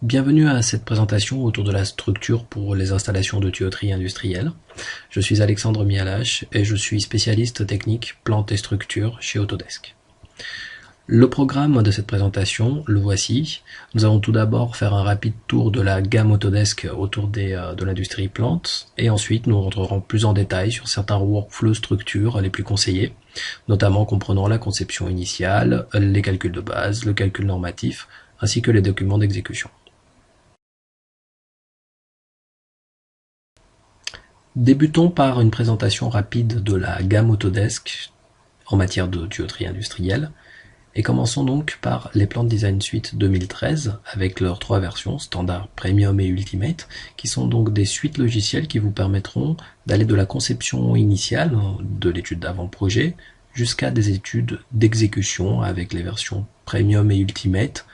Bienvenue à cette présentation autour de la structure pour les installations de tuyauterie industrielle. Je suis Alexandre Mialache et je suis spécialiste technique plantes et structures chez Autodesk. Le programme de cette présentation, le voici. Nous allons tout d'abord faire un rapide tour de la gamme Autodesk autour de l'industrie plante et ensuite nous rentrerons plus en détail sur certains workflows structures les plus conseillés, notamment comprenant la conception initiale, les calculs de base, le calcul normatif ainsi que les documents d'exécution. Débutons par une présentation rapide de la gamme Autodesk en matière de tuyauterie industrielle et commençons donc par les Plant Design Suite 2013 avec leurs trois versions, Standard, Premium et Ultimate, qui sont donc des suites logicielles qui vous permettront d'aller de la conception initiale, de l'étude d'avant-projet, jusqu'à des études d'exécution avec les versions Premium et Ultimate,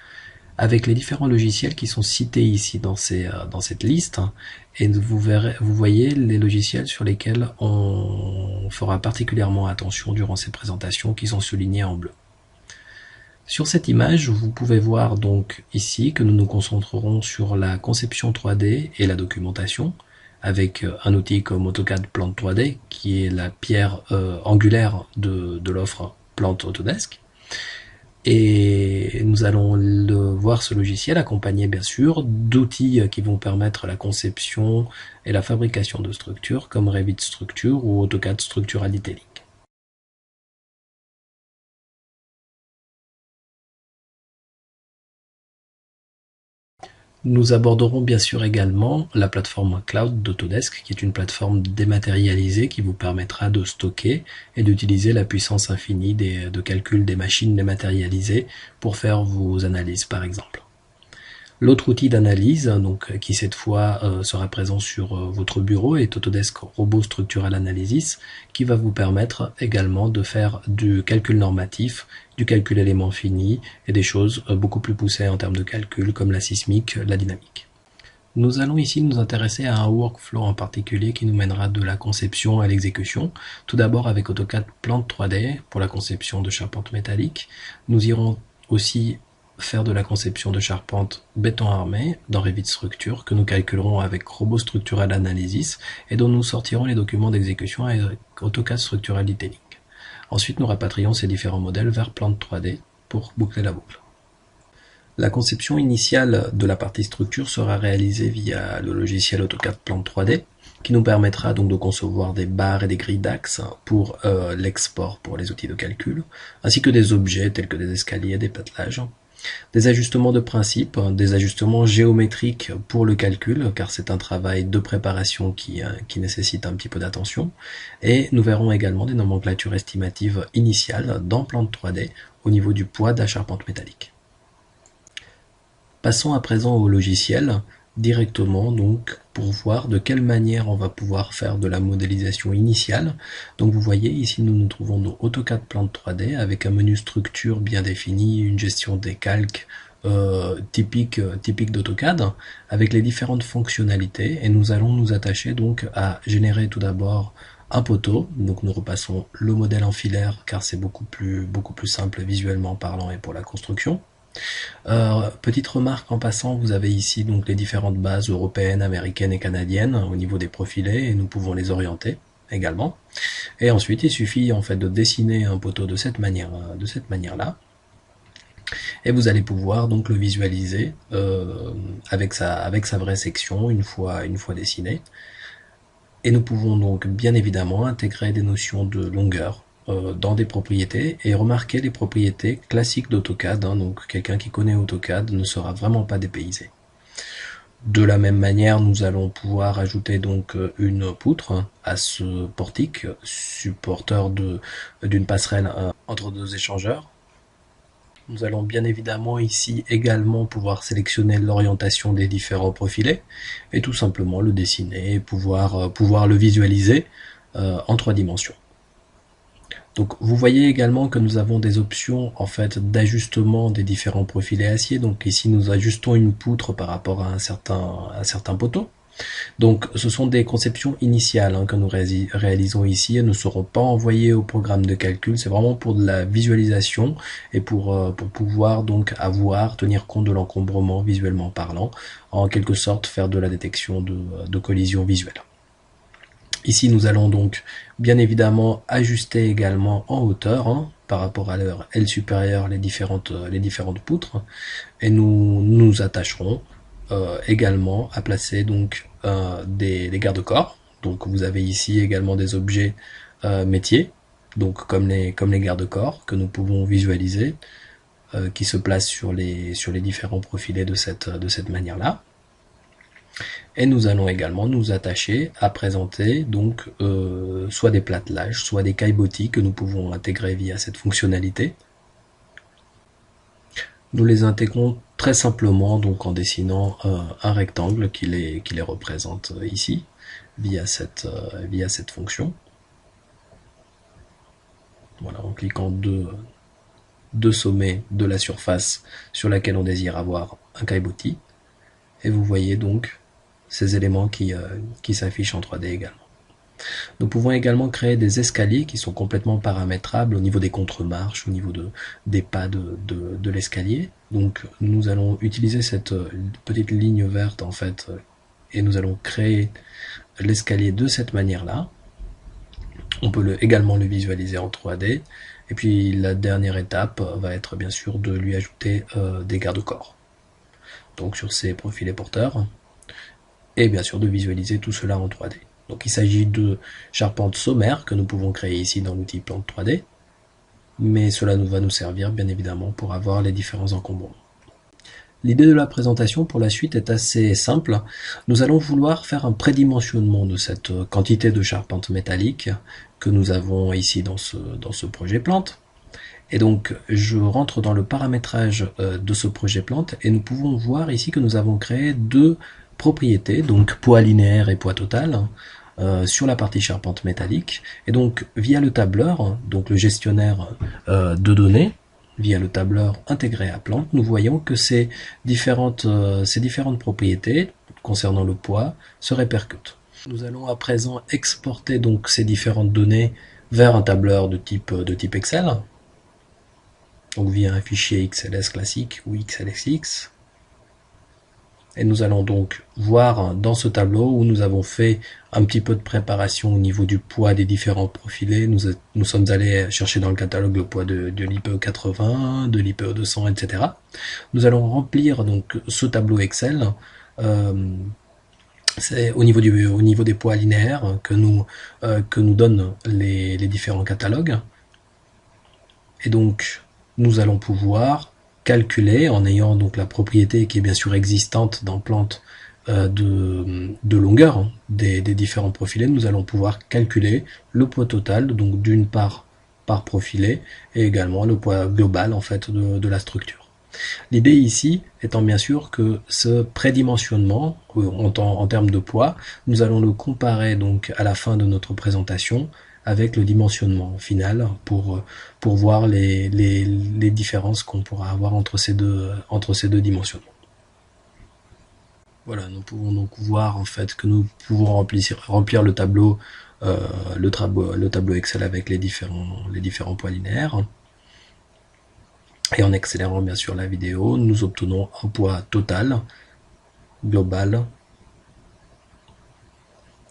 avec les différents logiciels qui sont cités ici dans cette liste, et vous voyez les logiciels sur lesquels on fera particulièrement attention durant ces présentations qui sont soulignés en bleu. Sur cette image, vous pouvez voir donc ici que nous nous concentrerons sur la conception 3D et la documentation, avec un outil comme AutoCAD Plant 3D, qui est la pierre angulaire de l'offre Plant Autodesk. Et nous allons voir ce logiciel accompagné bien sûr d'outils qui vont permettre la conception et la fabrication de structures comme Revit Structure ou AutoCAD Structural Detailing. Nous aborderons bien sûr également la plateforme cloud d'Autodesk, qui est une plateforme dématérialisée qui vous permettra de stocker et d'utiliser la puissance infinie de calcul des machines dématérialisées pour faire vos analyses par exemple. L'autre outil d'analyse, donc qui cette fois sera présent sur votre bureau, est Autodesk Robot Structural Analysis, qui va vous permettre également de faire du calcul normatif, du calcul élément fini et des choses beaucoup plus poussées en termes de calcul comme la sismique, la dynamique. Nous allons ici nous intéresser à un workflow en particulier qui nous mènera de la conception à l'exécution. Tout d'abord avec AutoCAD Plant 3D pour la conception de charpente métallique. Nous irons aussi faire de la conception de charpente béton armé dans Revit Structure que nous calculerons avec Robot Structural Analysis et dont nous sortirons les documents d'exécution avec AutoCAD Structural Detailing. Ensuite, nous rapatrions ces différents modèles vers Plant 3D pour boucler la boucle. La conception initiale de la partie structure sera réalisée via le logiciel AutoCAD Plant 3D qui nous permettra donc de concevoir des barres et des grilles d'axes pour l'export pour les outils de calcul, ainsi que des objets tels que des escaliers et des pattelages. Des ajustements de principe, des ajustements géométriques pour le calcul, car c'est un travail de préparation qui nécessite un petit peu d'attention. Et nous verrons également des nomenclatures estimatives initiales dans Plant 3D au niveau du poids de la charpente métallique. Passons à présent au logiciel, directement donc pour voir de quelle manière on va pouvoir faire de la modélisation initiale. Donc vous voyez ici nous nous trouvons dans AutoCAD Plant 3D avec un menu structure bien défini, une gestion des calques typique d'AutoCAD avec les différentes fonctionnalités et nous allons nous attacher donc à générer tout d'abord un poteau. Donc nous repassons le modèle en filaire car c'est beaucoup plus simple visuellement parlant et pour la construction. Petite remarque en passant, vous avez ici donc les différentes bases européennes, américaines et canadiennes au niveau des profilés et nous pouvons les orienter également. Et ensuite, il suffit en fait de dessiner un poteau de cette manière-là. Et vous allez pouvoir donc le visualiser avec sa vraie section une fois dessiné. Et nous pouvons donc bien évidemment intégrer des notions de longueur dans des propriétés et remarquer les propriétés classiques d'AutoCAD, donc quelqu'un qui connaît AutoCAD ne sera vraiment pas dépaysé. De la même manière, nous allons pouvoir ajouter donc une poutre à ce portique, supporteur d'une passerelle entre deux échangeurs. Nous allons bien évidemment ici également pouvoir sélectionner l'orientation des différents profilés et tout simplement le dessiner et pouvoir le visualiser en 3 dimensions. Donc vous voyez également que nous avons des options en fait d'ajustement des différents profilés acier. Donc ici nous ajustons une poutre par rapport à un certain poteau. Donc ce sont des conceptions initiales que nous réalisons ici. Elles ne seront pas envoyées au programme de calcul. C'est vraiment pour de la visualisation et pour pouvoir donc tenir compte de l'encombrement visuellement parlant, en quelque sorte faire de la détection de collisions visuelles. Ici nous allons donc bien évidemment ajuster également en hauteur par rapport à leur aile supérieure les différentes poutres, et nous attacherons également à placer donc des garde-corps. Donc vous avez ici également des objets métiers, donc comme les garde-corps que nous pouvons visualiser, qui se placent sur les différents profilés de cette manière-là. Et nous allons également nous attacher à présenter donc soit des plattelages, soit des caillebotis que nous pouvons intégrer via cette fonctionnalité. Nous les intégrons très simplement donc en dessinant un rectangle qui les représente ici via cette fonction. Voilà, en cliquant deux sommets de la surface sur laquelle on désire avoir un caillebotis, et vous voyez donc ces éléments qui s'affichent en 3D également. Nous pouvons également créer des escaliers qui sont complètement paramétrables au niveau des contre-marches, au niveau des pas de l'escalier. Donc nous allons utiliser cette petite ligne verte en fait, et nous allons créer l'escalier de cette manière-là. On peut également le visualiser en 3D. Et puis la dernière étape va être bien sûr de lui ajouter des garde-corps. Donc sur ces profilés porteurs. Et bien sûr de visualiser tout cela en 3D. Donc il s'agit de charpentes sommaires que nous pouvons créer ici dans l'outil Plante 3D, mais cela va nous servir bien évidemment pour avoir les différents encombrements. L'idée de la présentation pour la suite est assez simple. Nous allons vouloir faire un prédimensionnement de cette quantité de charpente métallique que nous avons ici dans ce projet plante. Et donc je rentre dans le paramétrage de ce projet plante, et nous pouvons voir ici que nous avons créé deux propriétés, donc poids linéaire et poids total, sur la partie charpente métallique. Et donc via le tableur, donc le gestionnaire de données, via le tableur intégré à plante, nous voyons que ces différentes propriétés concernant le poids se répercutent. Nous allons à présent exporter donc ces différentes données vers un tableur de type Excel, donc via un fichier XLS classique ou XLSX. Et nous allons donc voir dans ce tableau où nous avons fait un petit peu de préparation au niveau du poids des différents profilés. Nous sommes allés chercher dans le catalogue le poids de l'IPE 80, de l'IPE 200, etc. Nous allons remplir donc ce tableau Excel. C'est au niveau des poids linéaires que nous donnent les différents catalogues. Et donc nous allons pouvoir calculer, en ayant donc la propriété qui est bien sûr existante dans plante de longueur des différents profilés, nous allons pouvoir calculer le poids total, donc d'une part par profilé, et également le poids global en fait de la structure. L'idée ici étant bien sûr que ce prédimensionnement en termes de poids, nous allons le comparer donc à la fin de notre présentation avec le dimensionnement final pour voir les différences qu'on pourra avoir entre ces deux dimensionnements. Voilà, nous pouvons donc voir en fait que nous pouvons remplir le tableau Excel avec les différents poids linéaires. Et en accélérant bien sûr la vidéo, nous obtenons un poids total, global,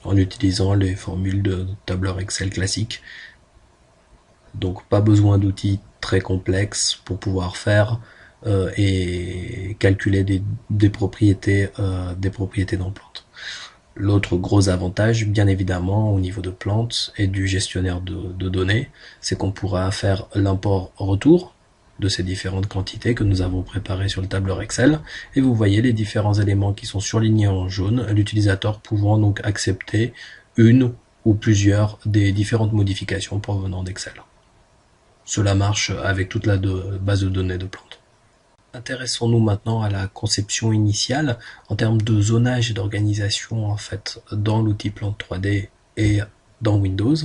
en utilisant les formules de tableur Excel classique. Donc pas besoin d'outils très complexes pour pouvoir faire et calculer des propriétés dans plante. L'autre gros avantage, bien évidemment, au niveau de plante et du gestionnaire de données, c'est qu'on pourra faire l'import-retour de ces différentes quantités que nous avons préparées sur le tableur Excel, et vous voyez les différents éléments qui sont surlignés en jaune, l'utilisateur pouvant donc accepter une ou plusieurs des différentes modifications provenant d'Excel. Cela marche avec toute la base de données de plante. Intéressons-nous maintenant à la conception initiale en termes de zonage et d'organisation en fait dans l'outil Plante 3D et dans Windows.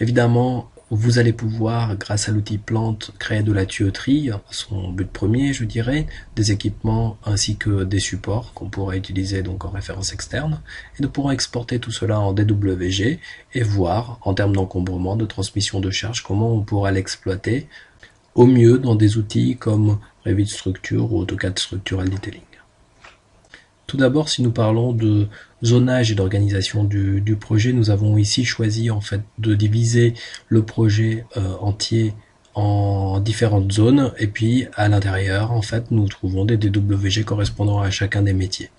Évidemment, Vous allez pouvoir, grâce à l'outil plante, créer de la tuyauterie, son but premier, je dirais, des équipements ainsi que des supports qu'on pourra utiliser donc en référence externe, et nous pourrons exporter tout cela en DWG et voir, en termes d'encombrement, de transmission de charge, comment on pourra l'exploiter au mieux dans des outils comme Revit Structure ou AutoCAD Structural Detailing. Tout d'abord, si nous parlons de zonage et d'organisation du projet, nous avons ici choisi en fait de diviser le projet entier en différentes zones, et puis à l'intérieur en fait nous trouvons des DWG correspondant à chacun des métiers.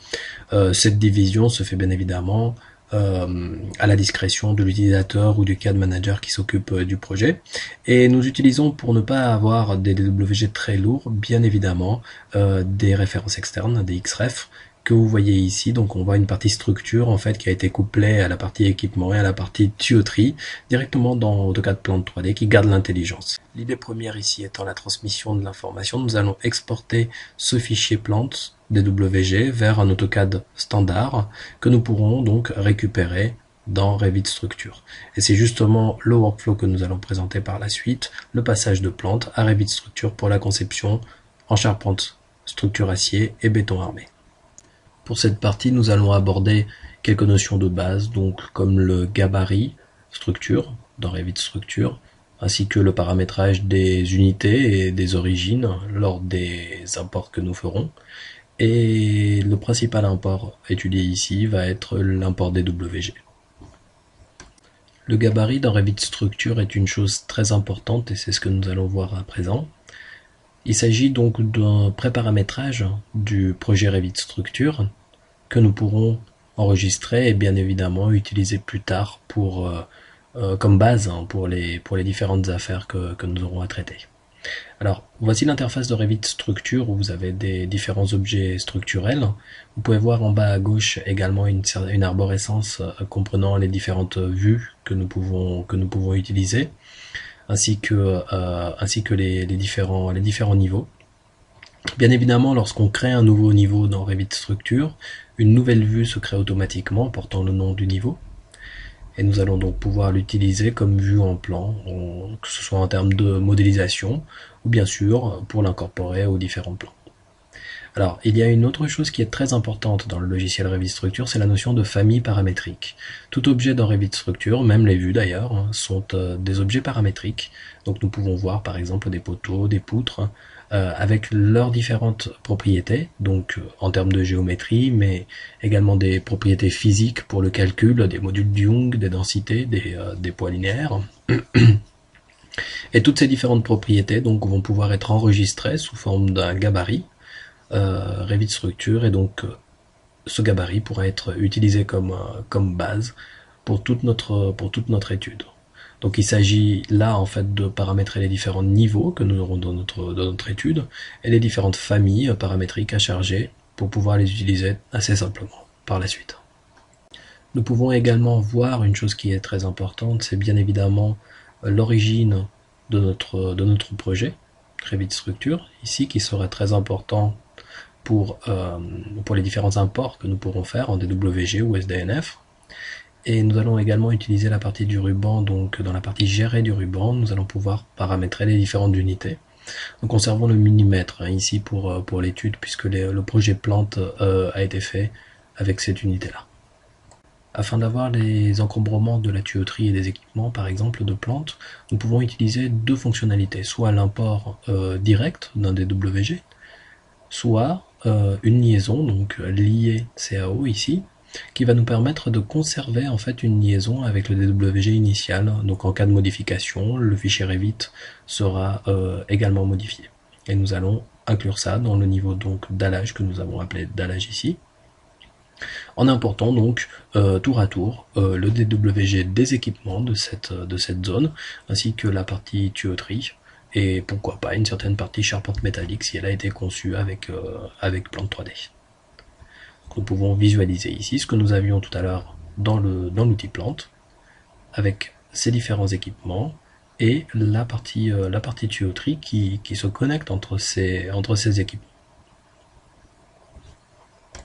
Cette division se fait bien évidemment à la discrétion de l'utilisateur ou du CAD manager qui s'occupe du projet, et nous utilisons, pour ne pas avoir des DWG très lourds, bien évidemment des références externes, des XREF que vous voyez ici. Donc on voit une partie structure en fait qui a été couplée à la partie équipement et à la partie tuyauterie directement dans AutoCAD Plante 3D qui garde l'intelligence. L'idée première ici étant la transmission de l'information, nous allons exporter ce fichier plante DWG vers un AutoCAD standard que nous pourrons donc récupérer dans Revit Structure. Et c'est justement le workflow que nous allons présenter par la suite, le passage de plante à Revit Structure pour la conception en charpente, structure acier et béton armé. Pour cette partie, nous allons aborder quelques notions de base, donc comme le gabarit structure dans Revit Structure, ainsi que le paramétrage des unités et des origines lors des imports que nous ferons. Et le principal import étudié ici va être l'import DWG. Le gabarit dans Revit Structure est une chose très importante et c'est ce que nous allons voir à présent. Il s'agit donc d'un pré-paramétrage du projet Revit Structure que nous pourrons enregistrer et bien évidemment utiliser plus tard pour, comme base pour les différentes affaires que nous aurons à traiter. Alors, voici l'interface de Revit Structure où vous avez des différents objets structurels. Vous pouvez voir en bas à gauche également une arborescence comprenant les différentes vues que nous pouvons utiliser, ainsi que les différents niveaux. Bien évidemment, lorsqu'on crée un nouveau niveau dans Revit Structure, une nouvelle vue se crée automatiquement portant le nom du niveau. Et nous allons donc pouvoir l'utiliser comme vue en plan, que ce soit en termes de modélisation, ou bien sûr pour l'incorporer aux différents plans. Alors, il y a une autre chose qui est très importante dans le logiciel Revit Structure, c'est la notion de famille paramétrique. Tout objet dans Revit Structure, même les vues d'ailleurs, sont des objets paramétriques. Donc nous pouvons voir par exemple des poteaux, des poutres, avec leurs différentes propriétés, donc en termes de géométrie, mais également des propriétés physiques pour le calcul, des modules de Young, des densités, des poids linéaires. Et toutes ces différentes propriétés donc vont pouvoir être enregistrées sous forme d'un gabarit Revit Structure, et donc ce gabarit pourra être utilisé comme base pour toute notre étude. Donc il s'agit là en fait de paramétrer les différents niveaux que nous aurons dans notre étude et les différentes familles paramétriques à charger pour pouvoir les utiliser assez simplement par la suite. Nous pouvons également voir une chose qui est très importante, c'est bien évidemment l'origine de notre projet Revit Structure, ici qui sera très important pour les différents imports que nous pourrons faire en DWG ou SDNF. Et nous allons également utiliser la partie du ruban, donc dans la partie gérer du ruban, nous allons pouvoir paramétrer les différentes unités. Nous conservons le millimètre ici pour l'étude, puisque le projet plante a été fait avec cette unité-là. Afin d'avoir les encombrements de la tuyauterie et des équipements, par exemple de plante, nous pouvons utiliser deux fonctionnalités, soit l'import direct d'un DWG, soit une liaison, donc liée CAO ici, qui va nous permettre de conserver en fait une liaison avec le DWG initial. Donc en cas de modification, le fichier Revit sera également modifié. Et nous allons inclure ça dans le niveau donc d'allage que nous avons appelé d'allage ici, en important donc tour à tour le DWG des équipements de cette zone, ainsi que la partie tuyauterie, et pourquoi pas une certaine partie charpente métallique si elle a été conçue avec Plante 3D. Donc nous pouvons visualiser ici ce que nous avions tout à l'heure dans l'outil plante, avec ces différents équipements et la partie tuyauterie qui se connecte entre ces équipements.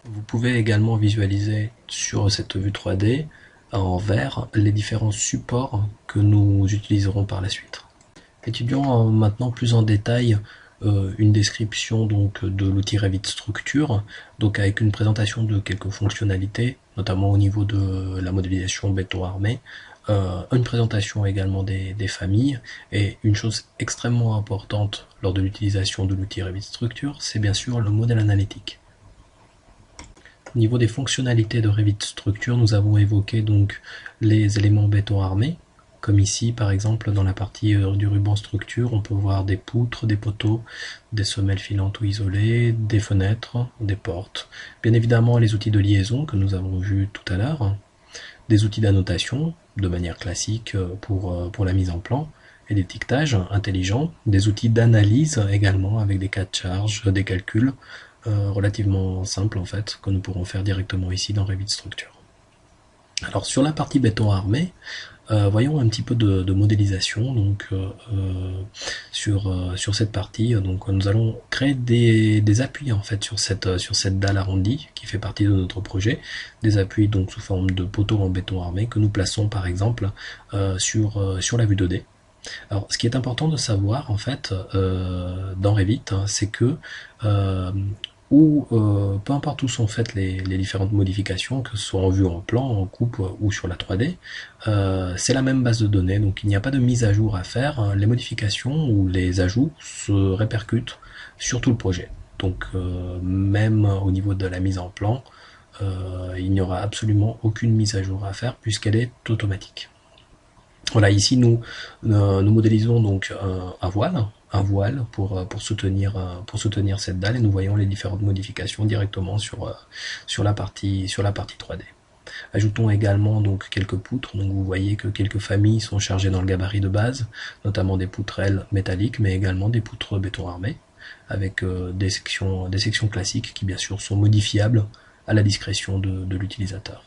Vous pouvez également visualiser sur cette vue 3D en vert les différents supports que nous utiliserons par la suite. Étudions maintenant plus en détail une description donc de l'outil Revit Structure, donc avec une présentation de quelques fonctionnalités, notamment au niveau de la modélisation béton armé, une présentation également des familles, et une chose extrêmement importante lors de l'utilisation de l'outil Revit Structure, c'est bien sûr le modèle analytique. Au niveau des fonctionnalités de Revit Structure, nous avons évoqué donc les éléments béton armé, comme ici par exemple dans la partie du ruban structure, on peut voir des poutres, des poteaux, des semelles filantes ou isolées, des fenêtres, des portes. Bien évidemment les outils de liaison que nous avons vus tout à l'heure, des outils d'annotation de manière classique pour la mise en plan, et d'étiquetage intelligent, des outils d'analyse également avec des cas de charge, des calculs relativement simples en fait, que nous pourrons faire directement ici dans Revit Structure. Alors sur la partie béton armé, voyons un petit peu de modélisation donc sur cette partie. Donc nous allons créer des appuis en fait sur cette dalle arrondie qui fait partie de notre projet, des appuis donc sous forme de poteaux en béton armé que nous plaçons par exemple sur la vue 2D. Alors, ce qui est important de savoir en fait dans Revit, hein, c'est que peu importe où sont faites les différentes modifications, que ce soit en vue, en plan, en coupe ou sur la 3D, c'est la même base de données, donc il n'y a pas de mise à jour à faire. Les modifications ou les ajouts se répercutent sur tout le projet. Donc même au niveau de la mise en plan, il n'y aura absolument aucune mise à jour à faire puisqu'elle est automatique. Voilà, ici nous modélisons donc un voile pour soutenir cette dalle, et nous voyons les différentes modifications directement sur la partie 3D. Ajoutons également donc quelques poutres, donc vous voyez que quelques familles sont chargées dans le gabarit de base, notamment des poutrelles métalliques, mais également des poutres béton armé, avec des sections classiques qui bien sûr sont modifiables à la discrétion de l'utilisateur.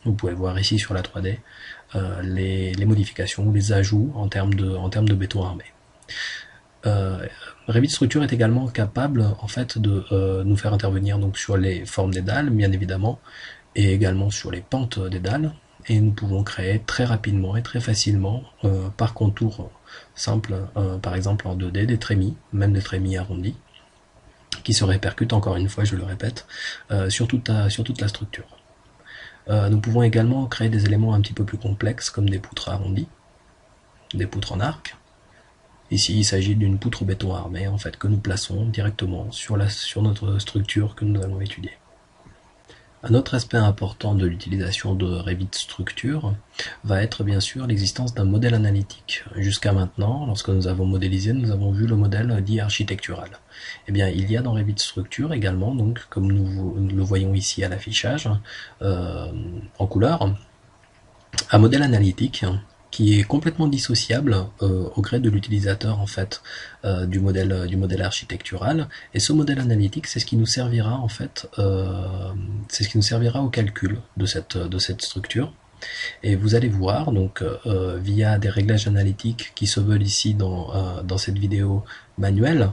Vous pouvez voir ici sur la 3D les modifications ou les ajouts en termes de béton armé. Revit Structure est également capable en fait de nous faire intervenir donc sur les formes des dalles, bien évidemment, et également sur les pentes des dalles, et nous pouvons créer très rapidement et très facilement par contour simple, par exemple en 2D, des trémies, même des trémies arrondis, qui se répercutent encore une fois, je le répète, sur toute la structure. Nous pouvons également créer des éléments un petit peu plus complexes comme des poutres arrondies, des poutres en arc. Ici, il s'agit d'une poutre béton armé en fait que nous plaçons directement sur notre structure que nous allons étudier. Un autre aspect important de l'utilisation de Revit Structure va être bien sûr l'existence d'un modèle analytique. Jusqu'à maintenant, lorsque nous avons modélisé, nous avons vu le modèle dit architectural. Eh bien, il y a dans Revit Structure également, donc comme nous le voyons ici à l'affichage, en couleur, un modèle analytique qui est complètement dissociable au gré de l'utilisateur en fait du modèle architectural, et ce modèle analytique c'est ce qui nous servira en fait c'est ce qui nous servira au calcul de cette structure. Et vous allez voir donc via des réglages analytiques qui se veulent ici dans cette vidéo manuelle,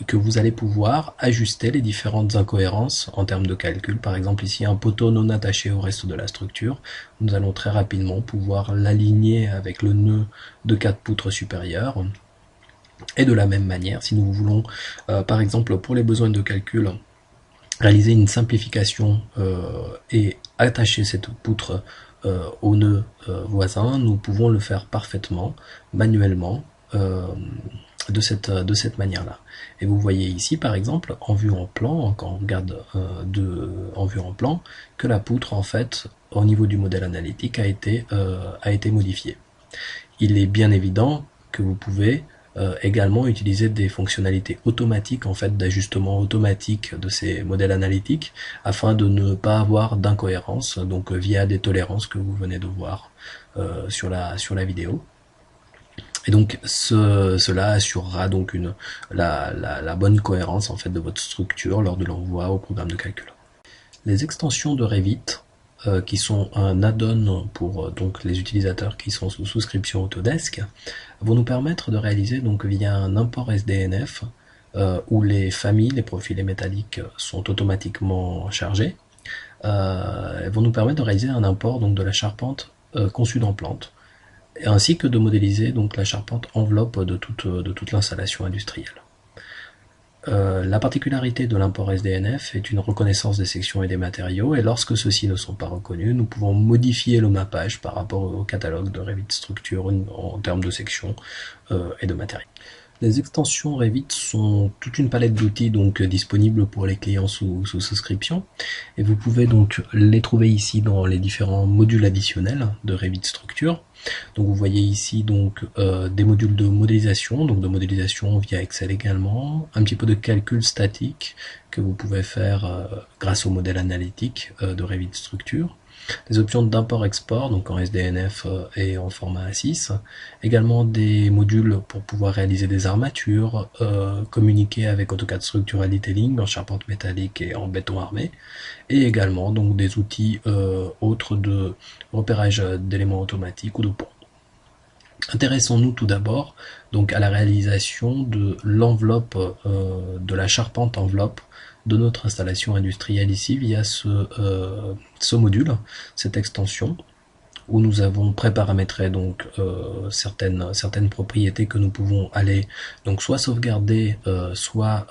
que vous allez pouvoir ajuster les différentes incohérences en termes de calcul. Par exemple ici un poteau non attaché au reste de la structure, nous allons très rapidement pouvoir l'aligner avec le nœud de 4 poutres supérieures. Et de la même manière, si nous voulons par exemple pour les besoins de calcul réaliser une simplification et attacher cette poutre au nœud voisin, nous pouvons le faire parfaitement, manuellement, de cette manière-là. Et vous voyez ici, par exemple, en vue en plan, quand on regarde en vue en plan, que la poutre, en fait, au niveau du modèle analytique, a été modifiée. Il est bien évident que vous pouvez également utiliser des fonctionnalités automatiques, en fait, d'ajustement automatique de ces modèles analytiques, afin de ne pas avoir d'incohérence, donc via des tolérances que vous venez de voir sur la vidéo. Et donc cela assurera donc la bonne cohérence en fait de votre structure lors de l'envoi au programme de calcul. Les extensions de Revit qui sont un add-on pour donc les utilisateurs qui sont sous souscription Autodesk vont nous permettre de réaliser donc via un import SDNF où les familles, les profilés métalliques sont automatiquement chargés, vont nous permettre de réaliser un import donc de la charpente conçue dans Plante, ainsi que de modéliser donc la charpente enveloppe de toute l'installation industrielle. La particularité de l'import SDNF est une reconnaissance des sections et des matériaux, et lorsque ceux-ci ne sont pas reconnus, nous pouvons modifier le mappage par rapport au catalogue de Revit Structure en termes de sections et de matériaux. Les extensions Revit sont toute une palette d'outils donc disponibles pour les clients sous souscription, et vous pouvez donc les trouver ici dans les différents modules additionnels de Revit Structure. Donc vous voyez ici donc des modules de modélisation, donc de modélisation via Excel également, un petit peu de calcul statique que vous pouvez faire grâce au modèle analytique de Revit Structure. Des options d'import-export, donc en SDNF et en format A6. Également des modules pour pouvoir réaliser des armatures, communiquer avec AutoCAD Structural Detailing en charpente métallique et en béton armé. Et également donc des outils autres de repérage d'éléments automatiques ou de ponts. Intéressons-nous tout d'abord donc à la réalisation de l'enveloppe, de la charpente enveloppe de notre installation industrielle ici via ce module, cette extension, où nous avons préparamétré donc certaines propriétés que nous pouvons aller donc soit sauvegarder, soit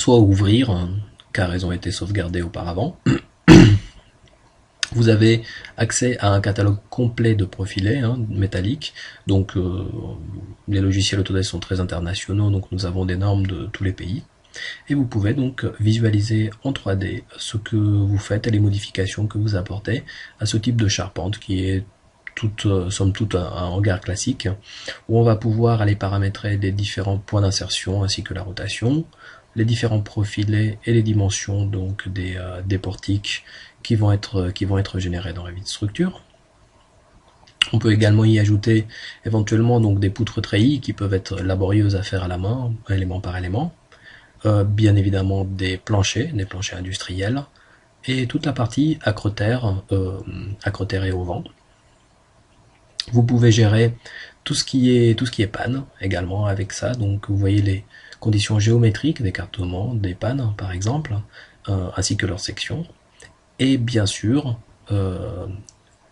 ouvrir, car elles ont été sauvegardées auparavant. Vous avez accès à un catalogue complet de profilés métalliques, donc les logiciels Autodesk sont très internationaux, donc nous avons des normes de tous les pays. Et vous pouvez donc visualiser en 3D ce que vous faites et les modifications que vous apportez à ce type de charpente qui est somme toute un hangar classique, où on va pouvoir aller paramétrer les différents points d'insertion ainsi que la rotation, les différents profilés et les dimensions donc des portiques qui vont être générés dans Revit Structure. On peut également y ajouter éventuellement donc des poutres treillis qui peuvent être laborieuses à faire à la main, élément par élément. Bien évidemment des planchers industriels, et toute la partie acrotère et au vent. Vous pouvez gérer tout ce qui est panne également avec ça, donc vous voyez les conditions géométriques d'écartement des pannes par exemple, ainsi que leurs sections, et bien sûr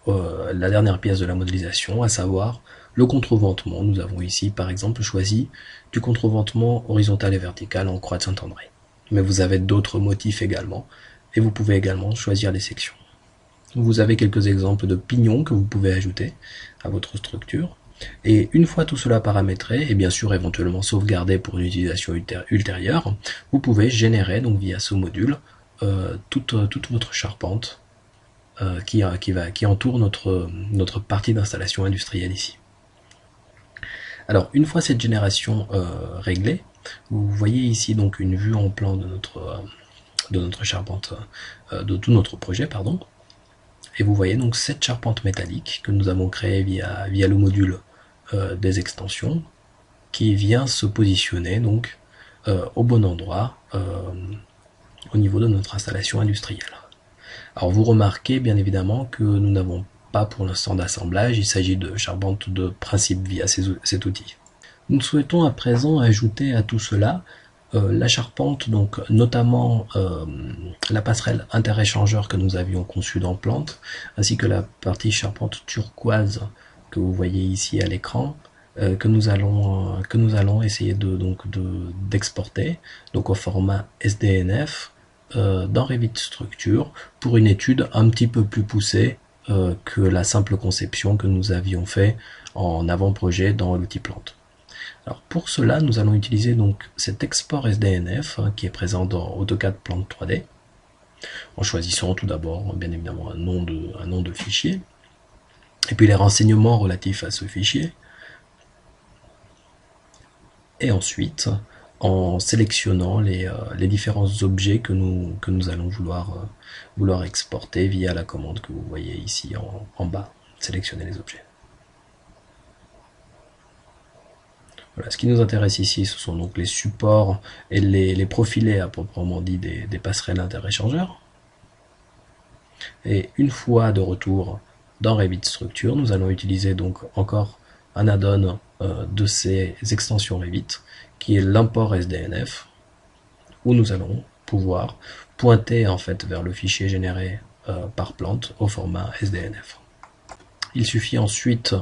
la dernière pièce de la modélisation, à savoir le contreventement. Nous avons ici par exemple choisi du contreventement horizontal et vertical en croix de Saint-André. Mais vous avez d'autres motifs également, et vous pouvez également choisir les sections. Vous avez quelques exemples de pignons que vous pouvez ajouter à votre structure. Et une fois tout cela paramétré, et bien sûr éventuellement sauvegardé pour une utilisation ultérieure, vous pouvez générer donc via ce module toute votre charpente qui entoure notre partie d'installation industrielle ici. Alors une fois cette génération réglée, vous voyez ici donc une vue en plan de notre charpente, de tout notre projet, pardon. Et vous voyez donc cette charpente métallique que nous avons créée via le module des extensions, qui vient se positionner donc au bon endroit au niveau de notre installation industrielle. Alors vous remarquez bien évidemment que nous n'avons pas pour l'instant d'assemblage, il s'agit de charpente de principe via cet outil. Nous souhaitons à présent ajouter à tout cela la charpente, donc notamment la passerelle interéchangeur que nous avions conçue dans Plante, ainsi que la partie charpente turquoise que vous voyez ici à l'écran, que nous allons essayer d'exporter donc au format SDNF dans Revit Structure pour une étude un petit peu plus poussée que la simple conception que nous avions fait en avant-projet dans l'outil Plante. Alors pour cela, nous allons utiliser donc cet export SDNF qui est présent dans AutoCAD Plante 3D, en choisissant tout d'abord bien évidemment un nom de fichier, et puis les renseignements relatifs à ce fichier, et ensuite en sélectionnant les différents objets que nous allons vouloir exporter via la commande que vous voyez ici en bas, sélectionner les objets. Voilà, ce qui nous intéresse ici, ce sont donc les supports et les profilés à proprement dit des passerelles interéchangeurs. Et une fois de retour dans Revit Structure, nous allons utiliser donc encore un add-on de ces extensions Revit, qui est l'import SDNF, où nous allons pouvoir pointer en fait vers le fichier généré par plante au format SDNF. Il suffit ensuite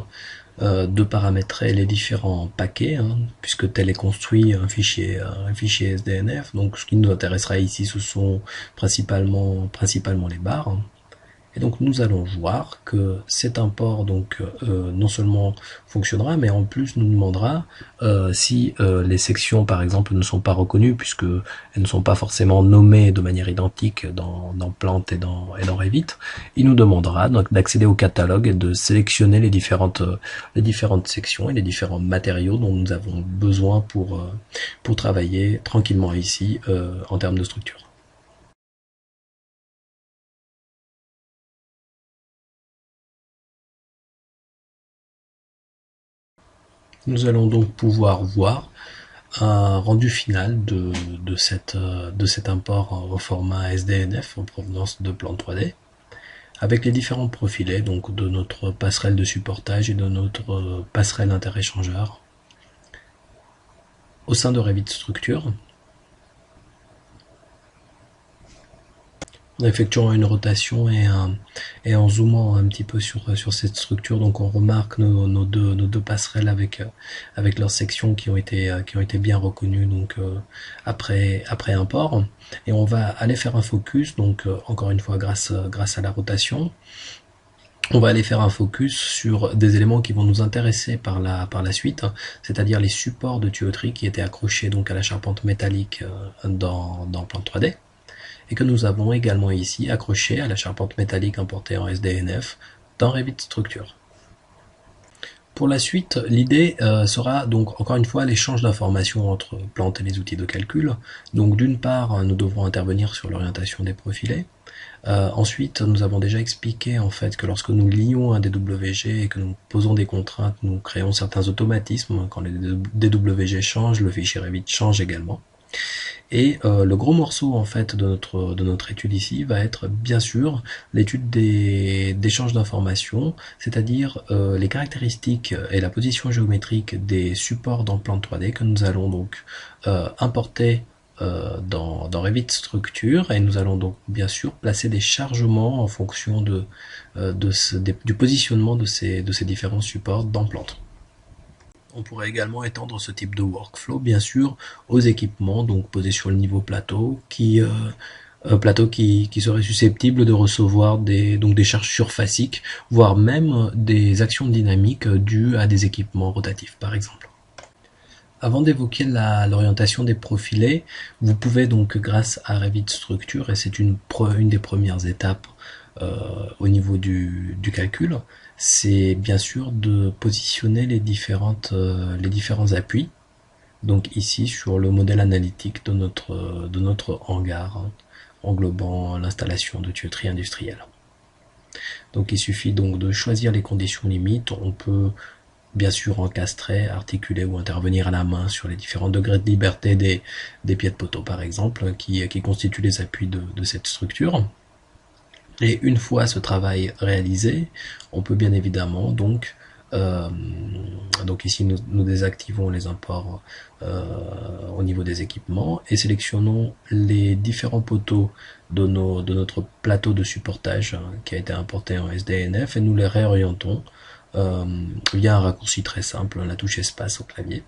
de paramétrer les différents paquets, puisque tel est construit un fichier SDNF. Donc ce qui nous intéressera ici, ce sont principalement les barres. Et donc nous allons voir que cet import non seulement fonctionnera, mais en plus nous demandera si les sections par exemple ne sont pas reconnues, puisque elles ne sont pas forcément nommées de manière identique dans Plant et dans Revit. Il nous demandera donc d'accéder au catalogue et de sélectionner les différentes sections et les différents matériaux dont nous avons besoin pour travailler tranquillement ici en termes de structure. Nous allons donc pouvoir voir un rendu final de cet import au format SDNF en provenance de Plan 3D, avec les différents profilés donc de notre passerelle de supportage et de notre passerelle interéchangeur au sein de Revit Structure. En effectuant une rotation et en zoomant un petit peu sur cette structure, donc on remarque nos deux passerelles avec leurs sections qui ont été bien reconnues donc après import, et on va aller faire un focus donc encore une fois grâce à la rotation. On va aller faire un focus sur des éléments qui vont nous intéresser par la suite, c'est-à-dire les supports de tuyauterie qui étaient accrochés donc à la charpente métallique dans Plan 3D, et que nous avons également ici accroché à la charpente métallique importée en SDNF dans Revit Structure. Pour la suite, l'idée sera donc encore une fois l'échange d'informations entre Plant et les outils de calcul. Donc d'une part, nous devrons intervenir sur l'orientation des profilés. Ensuite, nous avons déjà expliqué en fait que lorsque nous lions un DWG et que nous posons des contraintes, nous créons certains automatismes. Quand les DWG changent, le fichier Revit change également. Et le gros morceau en fait de notre étude ici va être bien sûr l'étude d'échange d'informations, c'est-à-dire les caractéristiques et la position géométrique des supports dans Plan 3D que nous allons donc importer dans Revit Structure, et nous allons donc bien sûr placer des chargements en fonction du positionnement de ces différents supports dans Plant. On pourrait également étendre ce type de workflow, bien sûr, aux équipements donc posés sur le niveau plateau, qui seraient susceptibles de recevoir des charges surfaciques, voire même des actions dynamiques dues à des équipements rotatifs, par exemple. Avant d'évoquer l'orientation des profilés, vous pouvez donc, grâce à Revit Structure, et c'est une des premières étapes au niveau du calcul, c'est bien sûr de positionner les différents appuis, donc ici sur le modèle analytique de notre hangar, englobant l'installation de tuyauterie industrielle. Donc il suffit donc de choisir les conditions limites. On peut bien sûr encastrer, articuler ou intervenir à la main sur les différents degrés de liberté des pieds de poteau par exemple, qui constituent les appuis de cette structure. Et une fois ce travail réalisé, on peut bien évidemment donc ici nous désactivons les imports au niveau des équipements et sélectionnons les différents poteaux de notre plateau de supportage qui a été importé en SDNF, et nous les réorientons via un raccourci très simple, la touche espace au clavier.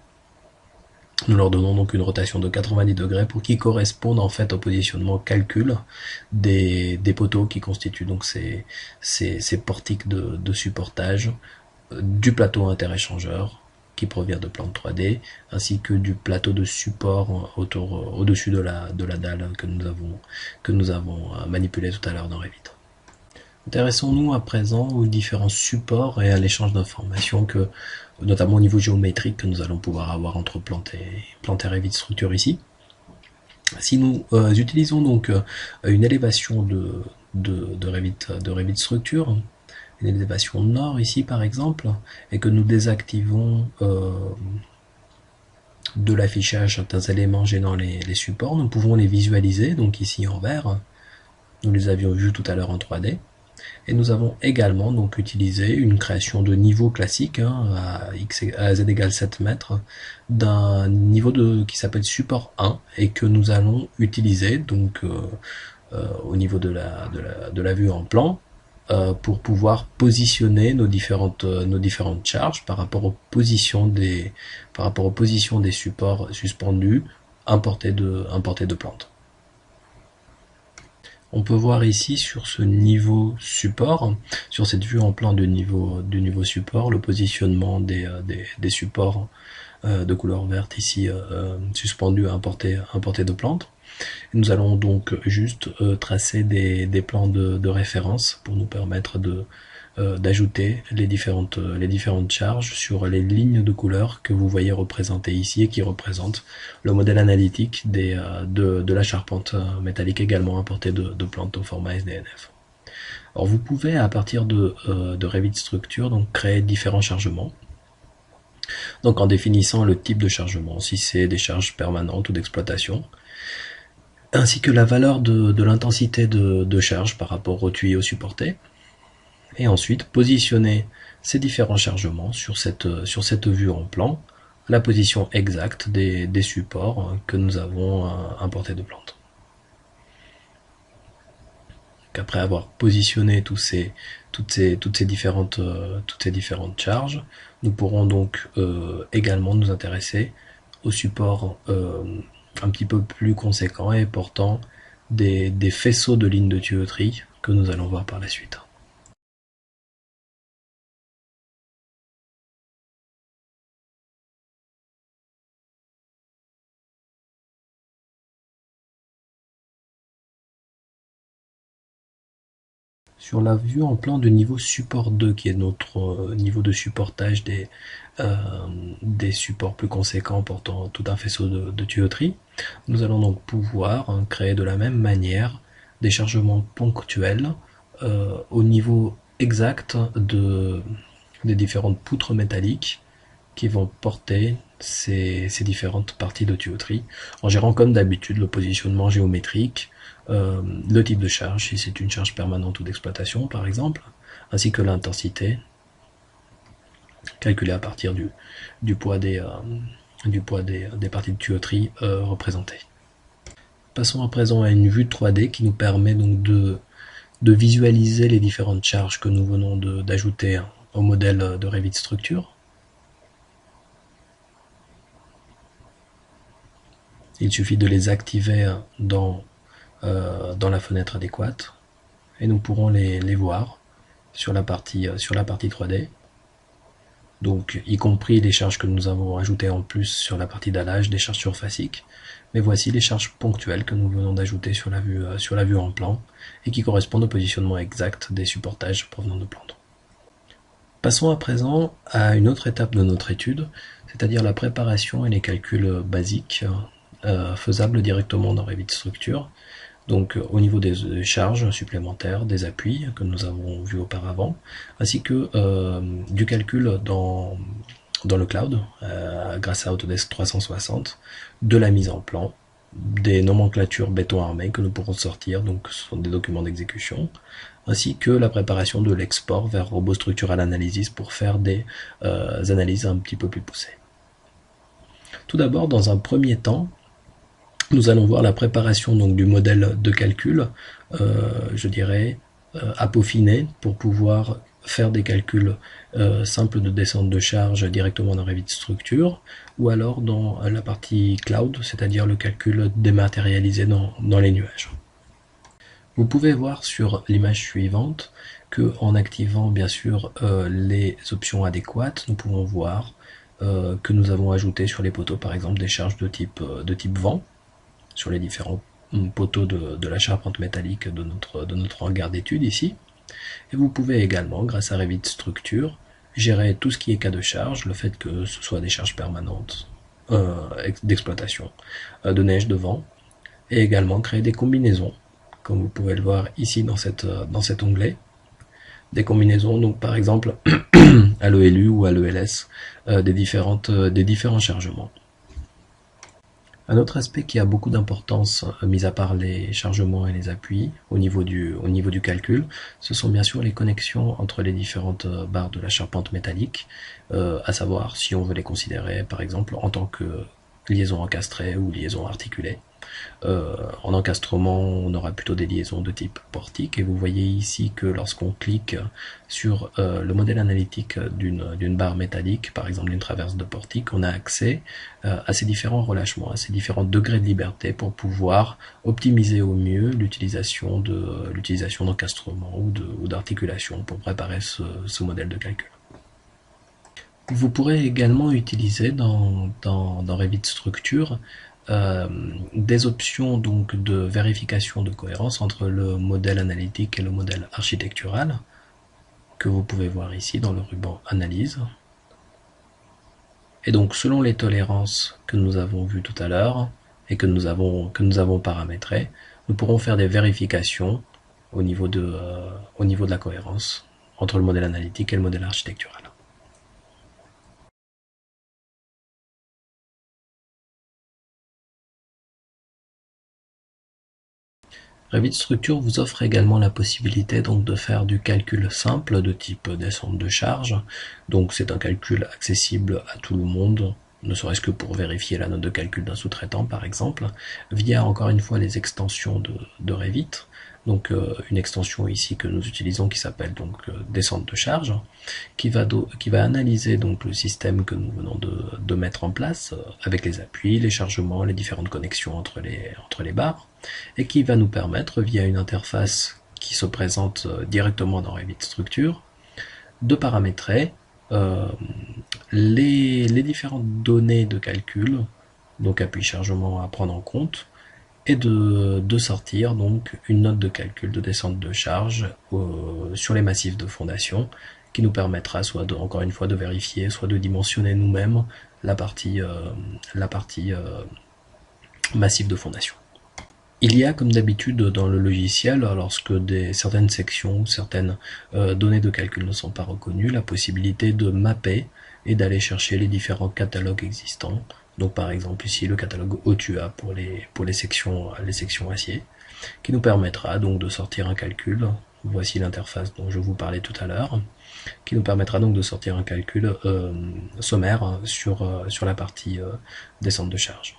Nous leur donnons donc une rotation de 90 degrés pour qu'ils correspondent en fait au positionnement calcul des poteaux qui constituent donc ces portiques de supportage du plateau interéchangeur qui provient de Plan 3D, ainsi que du plateau de support au-dessus de la dalle que nous avons manipulé tout à l'heure dans Revit. Intéressons-nous à présent aux différents supports et à l'échange d'informations notamment au niveau géométrique, que nous allons pouvoir avoir entre Plant et Revit Structure ici. Si nous utilisons donc une élévation de Revit Structure, une élévation nord ici par exemple, et que nous désactivons de l'affichage certains éléments gênant les supports, nous pouvons les visualiser, donc ici en vert, nous les avions vus tout à l'heure en 3D. Et nous avons également donc utilisé une création de niveau classique à z égale 7 mètres d'un niveau qui s'appelle support 1 et que nous allons utiliser donc au niveau de la vue en plan pour pouvoir positionner nos différentes charges par rapport aux positions des supports suspendus importés de plante. On peut voir ici sur ce niveau support, sur cette vue en plan du niveau support, le positionnement des supports de couleur verte ici suspendus importés de plantes. Nous allons donc juste tracer des plans de référence pour nous permettre d'ajouter les différentes charges sur les lignes de couleur que vous voyez représentées ici et qui représentent le modèle analytique de la charpente métallique également importée de plantes au format SDNF. Alors vous pouvez à partir de Revit Structure donc créer différents chargements. Donc en définissant le type de chargement, si c'est des charges permanentes ou d'exploitation, ainsi que la valeur de l'intensité de charge par rapport au tuyau supporté, et ensuite positionner ces différents chargements sur cette vue en plan, la position exacte des supports que nous avons importés de plante. Après avoir positionné toutes ces différentes charges, nous pourrons donc également nous intéresser aux supports un petit peu plus conséquents et portant des faisceaux de lignes de tuyauterie que nous allons voir par la suite. Sur la vue en plan de niveau support 2, qui est notre niveau de supportage des supports plus conséquents portant tout un faisceau de tuyauterie, nous allons donc pouvoir créer de la même manière des chargements ponctuels au niveau exact des différentes poutres métalliques qui vont porter ces différentes parties de tuyauterie, en gérant comme d'habitude le positionnement géométrique, le type de charge, si c'est une charge permanente ou d'exploitation par exemple, ainsi que l'intensité, calculée à partir du poids des parties de tuyauterie représentées. Passons à présent à une vue 3D qui nous permet donc de visualiser les différentes charges que nous venons d'ajouter au modèle de Revit Structure. Il suffit de les activer dans la fenêtre adéquate et nous pourrons les voir sur la partie 3D, donc y compris les charges que nous avons ajoutées en plus sur la partie dallage, des charges surfaciques, mais voici les charges ponctuelles que nous venons d'ajouter sur la vue en plan et qui correspondent au positionnement exact des supportages provenant de plantes. Passons à présent à une autre étape de notre étude, c'est-à-dire la préparation et les calculs basiques faisables directement dans Revit Structure. Donc au niveau des charges supplémentaires, des appuis que nous avons vus auparavant, ainsi que du calcul dans le cloud, grâce à Autodesk 360, de la mise en plan, des nomenclatures béton armé que nous pourrons sortir, donc ce sont des documents d'exécution, ainsi que la préparation de l'export vers Robot Structural Analysis pour faire des analyses un petit peu plus poussées. Tout d'abord, dans un premier temps, nous allons voir la préparation donc du modèle de calcul, je dirais, à peaufiner pour pouvoir faire des calculs simples de descente de charge directement dans Revit Structure, ou alors dans la partie cloud, c'est-à-dire le calcul dématérialisé dans les nuages. Vous pouvez voir sur l'image suivante que en activant bien sûr les options adéquates, nous pouvons voir que nous avons ajouté sur les poteaux par exemple des charges de type vent, sur les différents poteaux de la charpente métallique de notre hangar d'études ici. Et vous pouvez également, grâce à Revit Structure, gérer tout ce qui est cas de charge, le fait que ce soit des charges permanentes d'exploitation, de neige, de vent, et également créer des combinaisons, comme vous pouvez le voir ici dans cet onglet. Des combinaisons, donc par exemple à l'ELU ou à l'ELS, des différents chargements. Un autre aspect qui a beaucoup d'importance, mis à part les chargements et les appuis, au niveau du calcul, ce sont bien sûr les connexions entre les différentes barres de la charpente métallique, à savoir si on veut les considérer par exemple en tant que liaison encastrée ou liaison articulée. En encastrement, on aura plutôt des liaisons de type portique et vous voyez ici que lorsqu'on clique sur le modèle analytique d'une barre métallique, par exemple d'une traverse de portique, on a accès à ces différents relâchements, à ces différents degrés de liberté pour pouvoir optimiser au mieux l'utilisation d'encastrement ou d'articulation pour préparer ce modèle de calcul. Vous pourrez également utiliser dans Revit Structure euh, des options donc de vérification de cohérence entre le modèle analytique et le modèle architectural que vous pouvez voir ici dans le ruban Analyse. Et donc selon les tolérances que nous avons vues tout à l'heure et que nous avons paramétrées, nous pourrons faire des vérifications au niveau de la cohérence entre le modèle analytique et le modèle architectural. Revit Structure vous offre également la possibilité donc de faire du calcul simple de type descente de charge. Donc c'est un calcul accessible à tout le monde, ne serait-ce que pour vérifier la note de calcul d'un sous-traitant par exemple, via encore une fois les extensions de Revit. Donc une extension ici que nous utilisons qui s'appelle donc descente de charge, qui va analyser donc le système que nous venons de mettre en place avec les appuis, les chargements, les différentes connexions entre les barres, et qui va nous permettre via une interface qui se présente directement dans Revit Structure de paramétrer euh, les différentes données de calcul, donc appui chargement à prendre en compte, et de sortir donc une note de calcul de descente de charge sur les massifs de fondation qui nous permettra soit encore une fois de vérifier, soit de dimensionner nous-mêmes la partie massif de fondation. Il y a, comme d'habitude dans le logiciel, lorsque certaines sections, certaines données de calcul ne sont pas reconnues, la possibilité de mapper et d'aller chercher les différents catalogues existants. Donc par exemple ici le catalogue OTUA pour les sections acier, qui nous permettra donc de sortir un calcul. Voici l'interface dont je vous parlais tout à l'heure, qui nous permettra donc de sortir un calcul sommaire sur la partie descente de charge.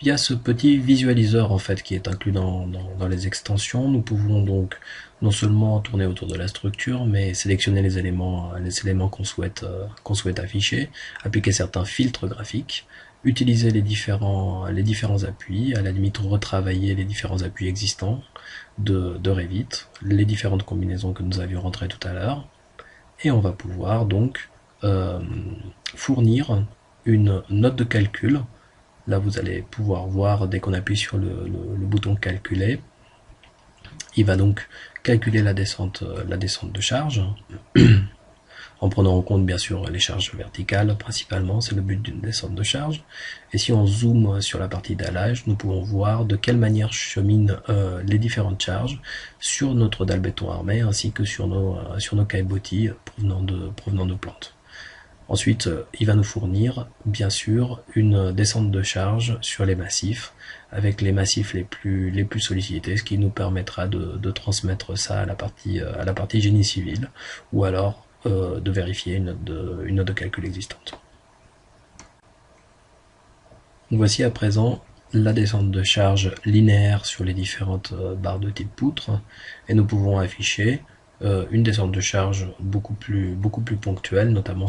Via ce petit visualiseur en fait qui est inclus dans les extensions, nous pouvons donc non seulement tourner autour de la structure, mais sélectionner les éléments qu'on souhaite afficher, appliquer certains filtres graphiques, utiliser les différents appuis, à la limite retravailler les différents appuis existants de Revit, les différentes combinaisons que nous avions rentrées tout à l'heure, et on va pouvoir donc euh, fournir une note de calcul. Là, vous allez pouvoir voir, dès qu'on appuie sur le bouton calculer, il va donc calculer la descente de charge, en prenant en compte bien sûr les charges verticales principalement, c'est le but d'une descente de charge. Et si on zoome sur la partie dallage, nous pouvons voir de quelle manière cheminent les différentes charges sur notre dalle béton armé ainsi que sur nos caillebotis provenant de plantes. Ensuite, il va nous fournir, bien sûr, une descente de charge sur les massifs, avec les massifs les plus sollicités, ce qui nous permettra de transmettre ça à la partie génie civil, ou alors de vérifier une note de calcul existante. Voici à présent la descente de charge linéaire sur les différentes barres de type poutre, et nous pouvons afficher une descente de charge beaucoup plus ponctuelle, notamment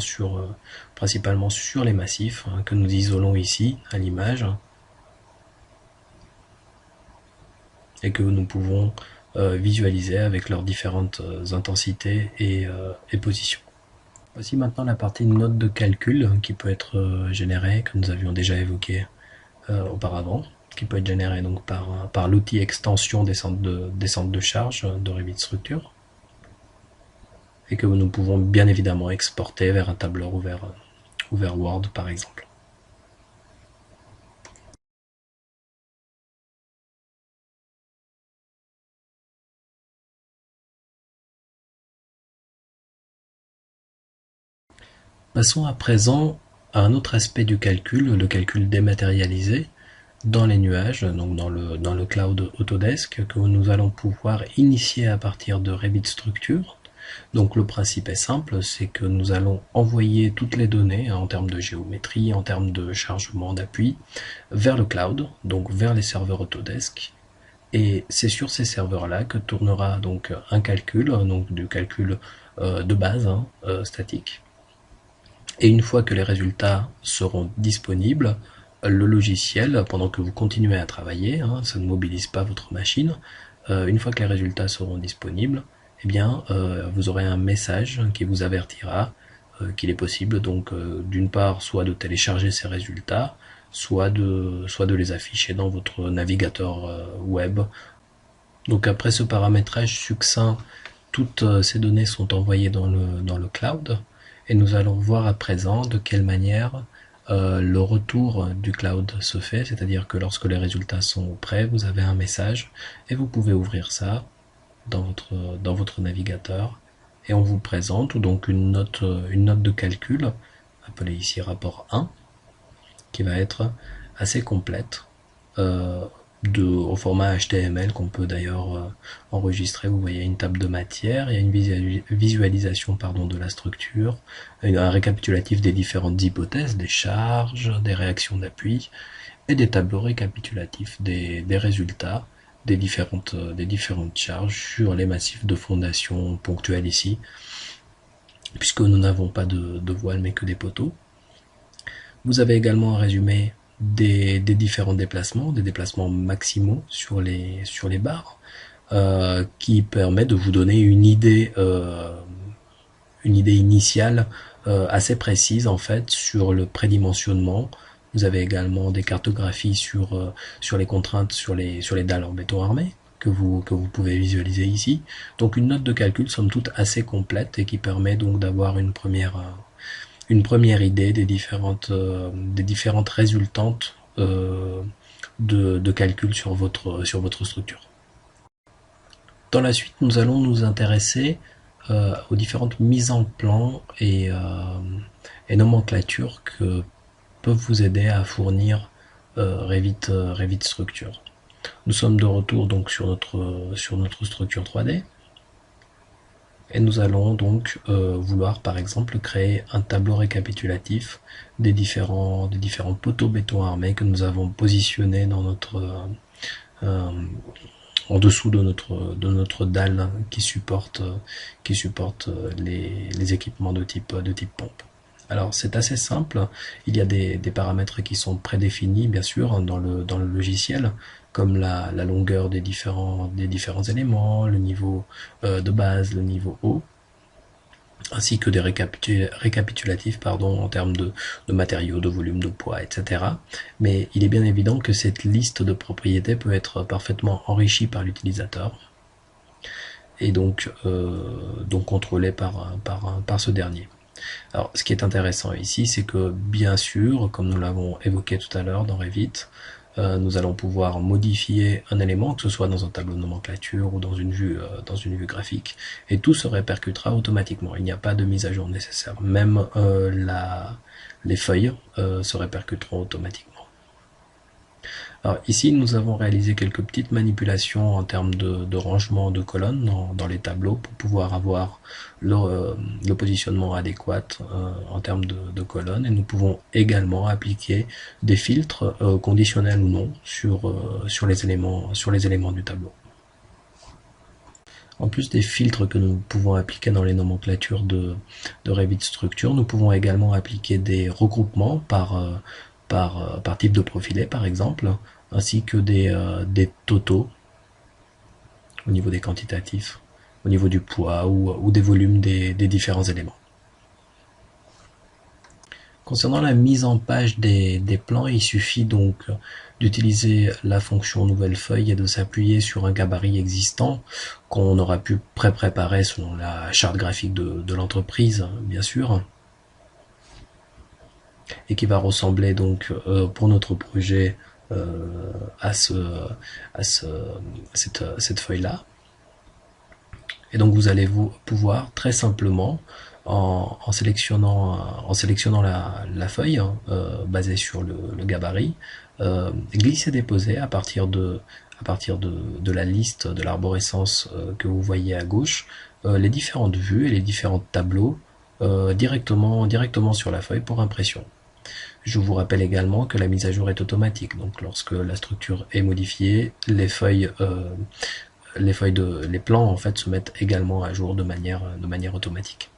principalement sur les massifs que nous isolons ici à l'image et que nous pouvons visualiser avec leurs différentes intensités et positions. Voici maintenant la partie note de calcul qui peut être générée, que nous avions déjà évoqué auparavant, qui peut être générée donc par l'outil extension descente de charge de Revit Structure, et que nous pouvons bien évidemment exporter vers un tableur ouvert Word par exemple. Passons à présent à un autre aspect du calcul, le calcul dématérialisé, dans les nuages, donc dans le cloud Autodesk, que nous allons pouvoir initier à partir de Revit Structure. Donc le principe est simple, c'est que nous allons envoyer toutes les données en termes de géométrie, en termes de chargement d'appui, vers le cloud, donc vers les serveurs Autodesk. Et c'est sur ces serveurs-là que tournera donc un calcul, donc du calcul de base, statique. Et une fois que les résultats seront disponibles, le logiciel, pendant que vous continuez à travailler, ça ne mobilise pas votre machine, une fois que les résultats seront disponibles, eh bien, vous aurez un message qui vous avertira qu'il est possible donc d'une part soit de télécharger ces résultats, soit de les afficher dans votre navigateur web. Donc après ce paramétrage succinct, toutes ces données sont envoyées dans le cloud et nous allons voir à présent de quelle manière le retour du cloud se fait, c'est-à-dire que lorsque les résultats sont prêts, vous avez un message et vous pouvez ouvrir ça dans votre navigateur et on vous présente donc une note de calcul, appelée ici rapport 1, qui va être assez complète, au format HTML qu'on peut d'ailleurs enregistrer. Vous voyez une table de matière, il y a une visualisation de la structure, un récapitulatif des différentes hypothèses, des charges, des réactions d'appui, et des tableaux récapitulatifs des résultats des différentes charges sur les massifs de fondation ponctuels ici, puisque nous n'avons pas de voile mais que des poteaux. Vous avez également un résumé des différents déplacements, des déplacements maximaux sur les barres, qui permet de vous donner une idée initiale assez précise en fait sur le prédimensionnement. Vous avez également des cartographies sur les contraintes sur les dalles en béton armé que vous pouvez visualiser ici. Donc une note de calcul somme toute assez complète et qui permet donc d'avoir une première idée des différentes résultantes de calcul sur votre structure. Dans la suite, nous allons nous intéresser aux différentes mises en plan et nomenclatures que peuvent vous aider à fournir Revit Structure. Nous sommes de retour donc sur notre structure 3D. Et nous allons donc vouloir par exemple créer un tableau récapitulatif des différents poteaux béton armé que nous avons positionnés dans en dessous de notre dalle qui supporte les équipements de type pompe. Alors c'est assez simple, il y a des paramètres qui sont prédéfinis bien sûr dans le logiciel, comme la longueur des différents éléments, le niveau de base, le niveau haut, ainsi que des récapitulatifs en termes de matériaux, de volume, de poids, etc. Mais il est bien évident que cette liste de propriétés peut être parfaitement enrichie par l'utilisateur et donc contrôlée par ce dernier. Alors, ce qui est intéressant ici, c'est que bien sûr, comme nous l'avons évoqué tout à l'heure dans Revit, nous allons pouvoir modifier un élément, que ce soit dans un tableau de nomenclature ou dans une vue graphique, et tout se répercutera automatiquement. Il n'y a pas de mise à jour nécessaire. Même les feuilles se répercuteront automatiquement. Alors ici, nous avons réalisé quelques petites manipulations en termes de rangement de colonnes dans les tableaux pour pouvoir avoir le positionnement adéquat en termes de colonnes. Et nous pouvons également appliquer des filtres conditionnels ou non sur les éléments du tableau. En plus des filtres que nous pouvons appliquer dans les nomenclatures de Revit Structure, nous pouvons également appliquer des regroupements par type de profilé par exemple, ainsi que des totaux au niveau des quantitatifs, au niveau du poids ou des volumes des différents éléments. Concernant la mise en page des plans, il suffit donc d'utiliser la fonction nouvelle feuille et de s'appuyer sur un gabarit existant qu'on aura pu pré-préparer selon la charte graphique de l'entreprise, bien sûr, et qui va ressembler donc pour notre projet à cette feuille là. Et donc vous allez pouvoir très simplement en sélectionnant la feuille basée sur le gabarit, glisser-déposer à partir de la liste de l'arborescence que vous voyez à gauche, les différentes vues et les différents tableaux directement sur la feuille pour impression. Je vous rappelle également que la mise à jour est automatique, donc lorsque la structure est modifiée, les plans en fait se mettent également à jour de manière automatique.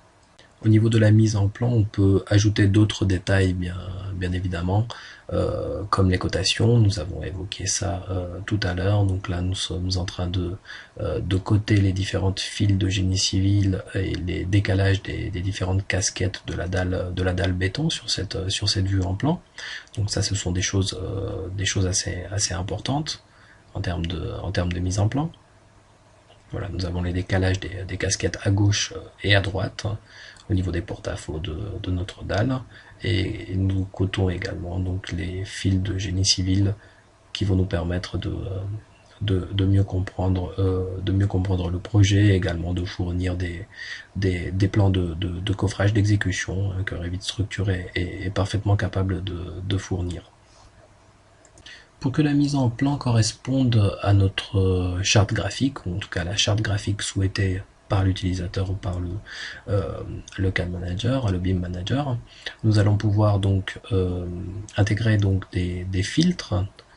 Au niveau de la mise en plan, on peut ajouter d'autres détails, bien évidemment, comme les cotations. Nous avons évoqué ça tout à l'heure. Donc là, nous sommes en train de coter les différentes files de génie civil et les décalages des différentes casquettes de la dalle béton sur cette vue en plan. Donc ça, ce sont des choses assez importantes en termes de mise en plan. Voilà, nous avons les décalages des casquettes à gauche et à droite au niveau des porte-à-faux de notre dalle, et nous cotons également donc les fils de génie civil qui vont nous permettre de mieux comprendre le projet, et également de fournir des plans de coffrage d'exécution que Revit Structure est parfaitement capable de fournir. Pour que la mise en plan corresponde à notre charte graphique, ou en tout cas la charte graphique souhaitée par l'utilisateur ou par le CAD Manager, le BIM Manager, nous allons pouvoir donc intégrer donc des filtres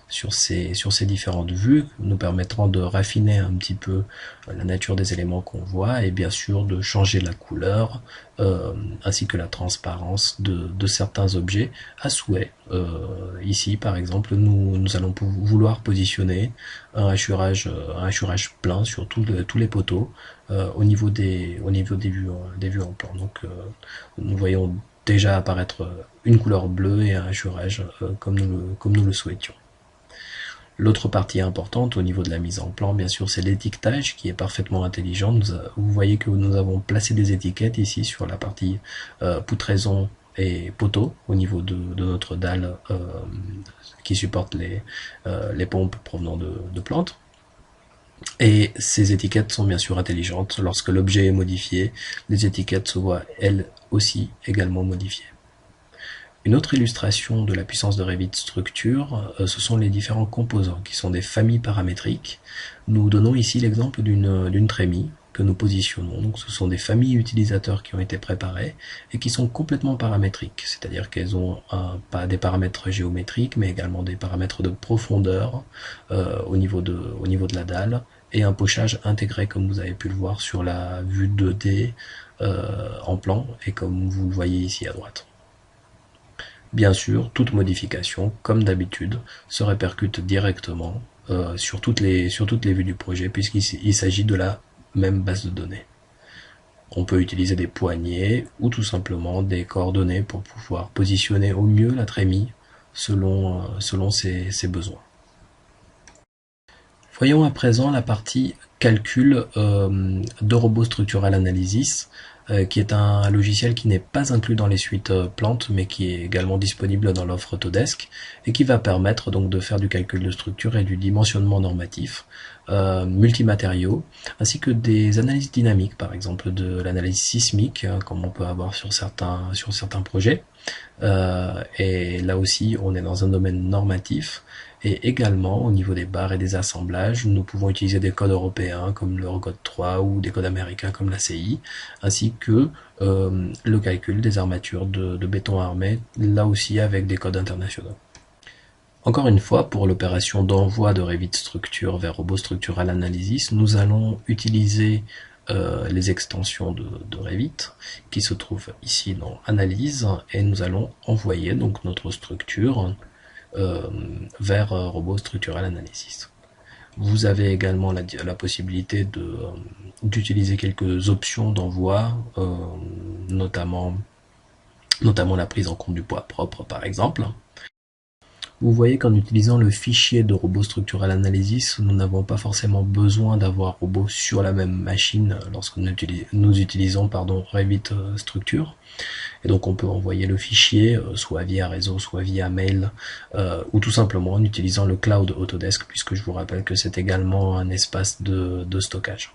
sur ces différentes vues, nous permettront de raffiner un petit peu la nature des éléments qu'on voit, et bien sûr de changer la couleur ainsi que la transparence de certains objets à souhait. Ici par exemple, nous allons vouloir positionner un hachurage plein sur tous les poteaux au niveau des vues en plan. Donc nous voyons déjà apparaître une couleur bleue et un hachurage comme nous le souhaitions. L'autre partie importante au niveau de la mise en plan, bien sûr, c'est l'étiquetage qui est parfaitement intelligent. Vous voyez que nous avons placé des étiquettes ici sur la partie poutraison et poteau au niveau de notre dalle qui supporte les pompes provenant de plantes. Et ces étiquettes sont bien sûr intelligentes. Lorsque l'objet est modifié, les étiquettes se voient elles aussi également modifiées. Une autre illustration de la puissance de Revit Structure, ce sont les différents composants qui sont des familles paramétriques. Nous donnons ici l'exemple d'une trémie que nous positionnons. Donc ce sont des familles utilisateurs qui ont été préparées et qui sont complètement paramétriques, c'est-à-dire qu'elles ont pas des paramètres géométriques, mais également des paramètres de profondeur au niveau de la dalle, et un pochage intégré comme vous avez pu le voir sur la vue 2D en plan, et comme vous le voyez ici à droite. Bien sûr, toute modification, comme d'habitude, se répercute directement sur toutes les vues du projet, puisqu'il s'agit de la même base de données. On peut utiliser des poignées ou tout simplement des coordonnées pour pouvoir positionner au mieux la trémie selon ses besoins. Voyons à présent la partie calcul de Robot Structural Analysis, qui est un logiciel qui n'est pas inclus dans les suites plantes, mais qui est également disponible dans l'offre Autodesk, et qui va permettre donc de faire du calcul de structure et du dimensionnement normatif, multimatériaux, ainsi que des analyses dynamiques, par exemple de l'analyse sismique, comme on peut avoir sur certains projets. Et là aussi, on est dans un domaine normatif. Et également, au niveau des barres et des assemblages, nous pouvons utiliser des codes européens comme l'Eurocode 3 ou des codes américains comme l'ACI, ainsi que le calcul des armatures de béton armé, là aussi avec des codes internationaux. Encore une fois, pour l'opération d'envoi de Revit Structure vers Robot Structural Analysis, nous allons utiliser les extensions de Revit qui se trouvent ici dans Analyse, et nous allons envoyer donc notre structure vers Robot Structural Analysis. Vous avez également la possibilité d'utiliser quelques options d'envoi, notamment la prise en compte du poids propre par exemple. Vous voyez qu'en utilisant le fichier de Robot Structural Analysis, nous n'avons pas forcément besoin d'avoir Robot sur la même machine lorsque nous utilisons Revit Structure. Et donc on peut envoyer le fichier soit via réseau, soit via mail, ou tout simplement en utilisant le cloud Autodesk, puisque je vous rappelle que c'est également un espace de stockage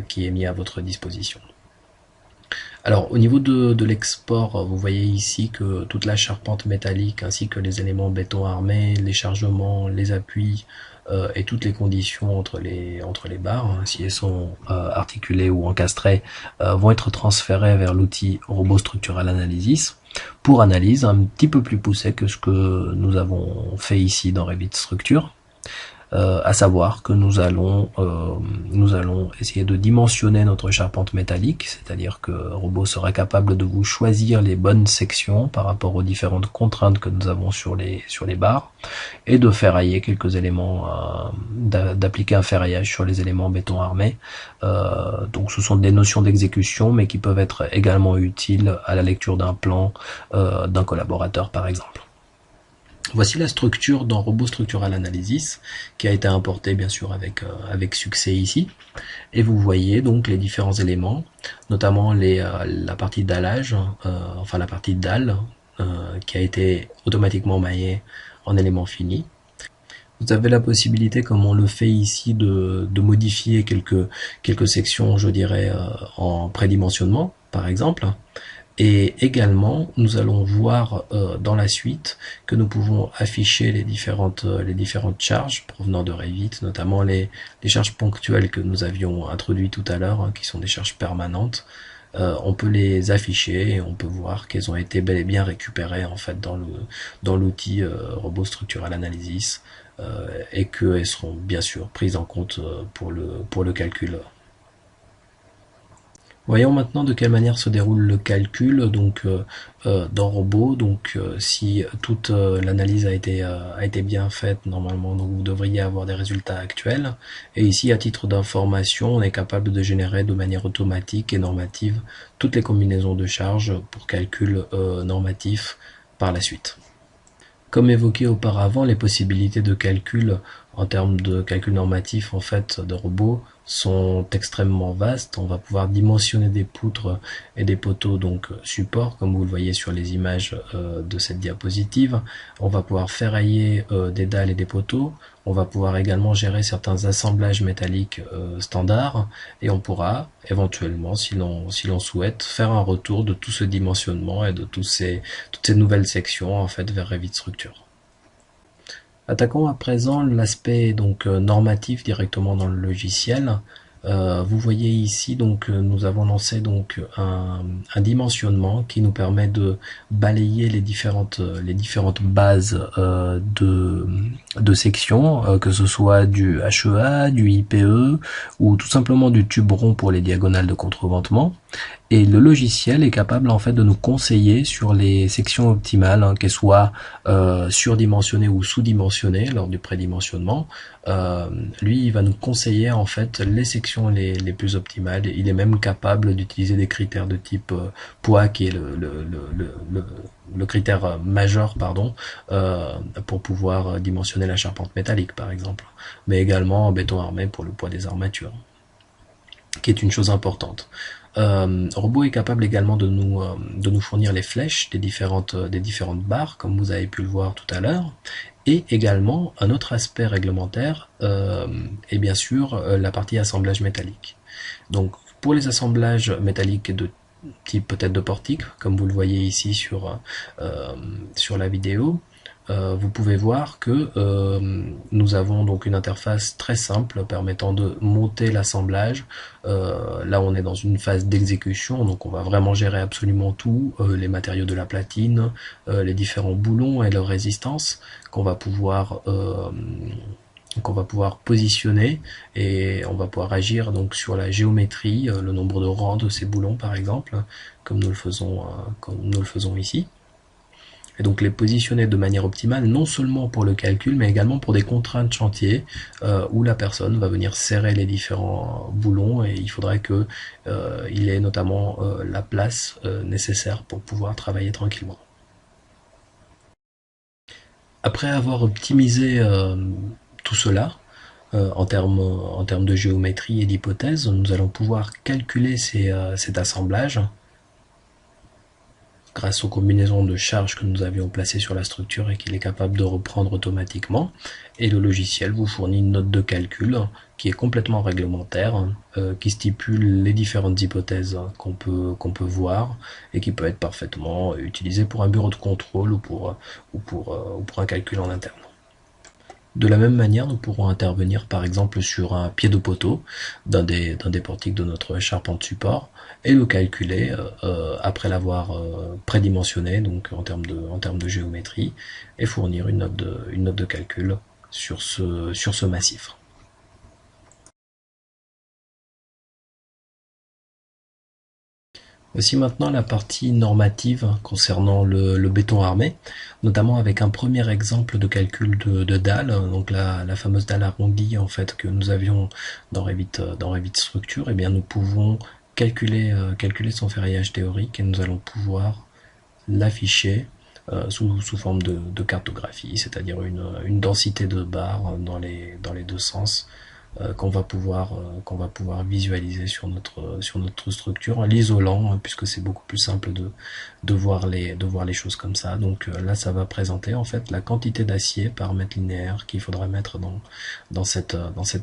qui est mis à votre disposition. Alors au niveau de l'export, vous voyez ici que toute la charpente métallique ainsi que les éléments béton armés, les chargements, les appuis et toutes les conditions entre les barres, hein, si elles sont articulées ou encastrées, vont être transférées vers l'outil Robot Structural Analysis pour analyse un petit peu plus poussée que ce que nous avons fait ici dans Revit Structure. À savoir que nous allons essayer de dimensionner notre charpente métallique, c'est-à-dire que le robot sera capable de vous choisir les bonnes sections par rapport aux différentes contraintes que nous avons sur les barres, et de ferrailler quelques éléments, d'appliquer un ferraillage sur les éléments béton armé. Donc ce sont des notions d'exécution, mais qui peuvent être également utiles à la lecture d'un plan d'un collaborateur par exemple. Voici la structure dans Robot Structural Analysis qui a été importée bien sûr avec succès ici. Et vous voyez donc les différents éléments, notamment la partie dallage, enfin la partie dalle qui a été automatiquement maillée en éléments finis. Vous avez la possibilité, comme on le fait ici, de modifier quelques sections, je dirais, en prédimensionnement, par exemple. Et également, nous allons voir dans la suite que nous pouvons afficher les différentes charges provenant de Revit, notamment les charges ponctuelles que nous avions introduites tout à l'heure, hein, qui sont des charges permanentes. On peut les afficher et on peut voir qu'elles ont été bel et bien récupérées en fait dans l'outil Robot Structural Analysis et qu'elles seront bien sûr prises en compte pour le calcul. Voyons maintenant de quelle manière se déroule le calcul donc dans Robot. Donc si toute l'analyse a été bien faite, normalement donc vous devriez avoir des résultats actuels. Et ici, à titre d'information, on est capable de générer de manière automatique et normative toutes les combinaisons de charges pour calcul normatif par la suite. Comme évoqué auparavant, les possibilités de calcul en termes de calcul normatif en fait de robots sont extrêmement vastes. On va pouvoir dimensionner des poutres et des poteaux donc support, comme vous le voyez sur les images de cette diapositive. On va pouvoir ferrailler des dalles et des poteaux. On va pouvoir également gérer certains assemblages métalliques standards et on pourra éventuellement, si l'on souhaite, faire un retour de tout ce dimensionnement et de toutes ces nouvelles sections en fait vers Revit Structure. Attaquons à présent l'aspect donc normatif directement dans le logiciel. Vous voyez ici donc nous avons lancé donc un dimensionnement qui nous permet de balayer les différentes bases de sections, que ce soit du HEA, du IPE ou tout simplement du tube rond pour les diagonales de contreventement. Et le logiciel est capable en fait de nous conseiller sur les sections optimales, hein, qu'elles soient surdimensionnées ou sous-dimensionnées lors du prédimensionnement. Lui, il va nous conseiller en fait les sections les plus optimales. Il est même capable d'utiliser des critères de type poids, qui est le critère majeur, pardon, pour pouvoir dimensionner la charpente métallique, par exemple. Mais également en béton armé pour le poids des armatures, qui est une chose importante. Robot est capable également de nous fournir les flèches des différentes barres, comme vous avez pu le voir tout à l'heure, et également un autre aspect réglementaire est bien sûr la partie assemblage métallique. Donc pour les assemblages métalliques de type peut-être de portique, comme vous le voyez ici sur la vidéo, vous pouvez voir que nous avons donc une interface très simple permettant de monter l'assemblage. Là on est dans une phase d'exécution, donc on va vraiment gérer absolument tout, les matériaux de la platine, les différents boulons et leur résistance qu'on va pouvoir positionner, et on va pouvoir agir donc sur la géométrie, le nombre de rangs de ces boulons par exemple, comme nous le faisons ici. Et donc les positionner de manière optimale, non seulement pour le calcul, mais également pour des contraintes chantier, où la personne va venir serrer les différents boulons, et il faudrait que il ait notamment la place nécessaire pour pouvoir travailler tranquillement. Après avoir optimisé tout cela, en termes de géométrie et d'hypothèse, nous allons pouvoir calculer cet assemblage grâce aux combinaisons de charges que nous avions placées sur la structure et qu'il est capable de reprendre automatiquement. Et le logiciel vous fournit une note de calcul qui est complètement réglementaire, qui stipule les différentes hypothèses qu'on peut voir et qui peut être parfaitement utilisée pour un bureau de contrôle ou pour un calcul en interne. De la même manière, nous pourrons intervenir par exemple sur un pied de poteau d'un des portiques de notre charpente support et le calculer après l'avoir prédimensionné, donc en termes de géométrie, et fournir une note de calcul sur ce massif. Voici maintenant la partie normative concernant le béton armé, notamment avec un premier exemple de calcul de dalle, donc la fameuse dalle arrondie en fait que nous avions dans Revit Structure. Eh bien, nous pouvons calculer son ferraillage théorique et nous allons pouvoir l'afficher sous forme de cartographie, c'est-à-dire une densité de barres dans les deux sens qu'on va pouvoir visualiser sur notre structure en l'isolant, puisque c'est beaucoup plus simple de voir les choses comme ça. Donc là, ça va présenter en fait la quantité d'acier par mètre linéaire qu'il faudra mettre dans cette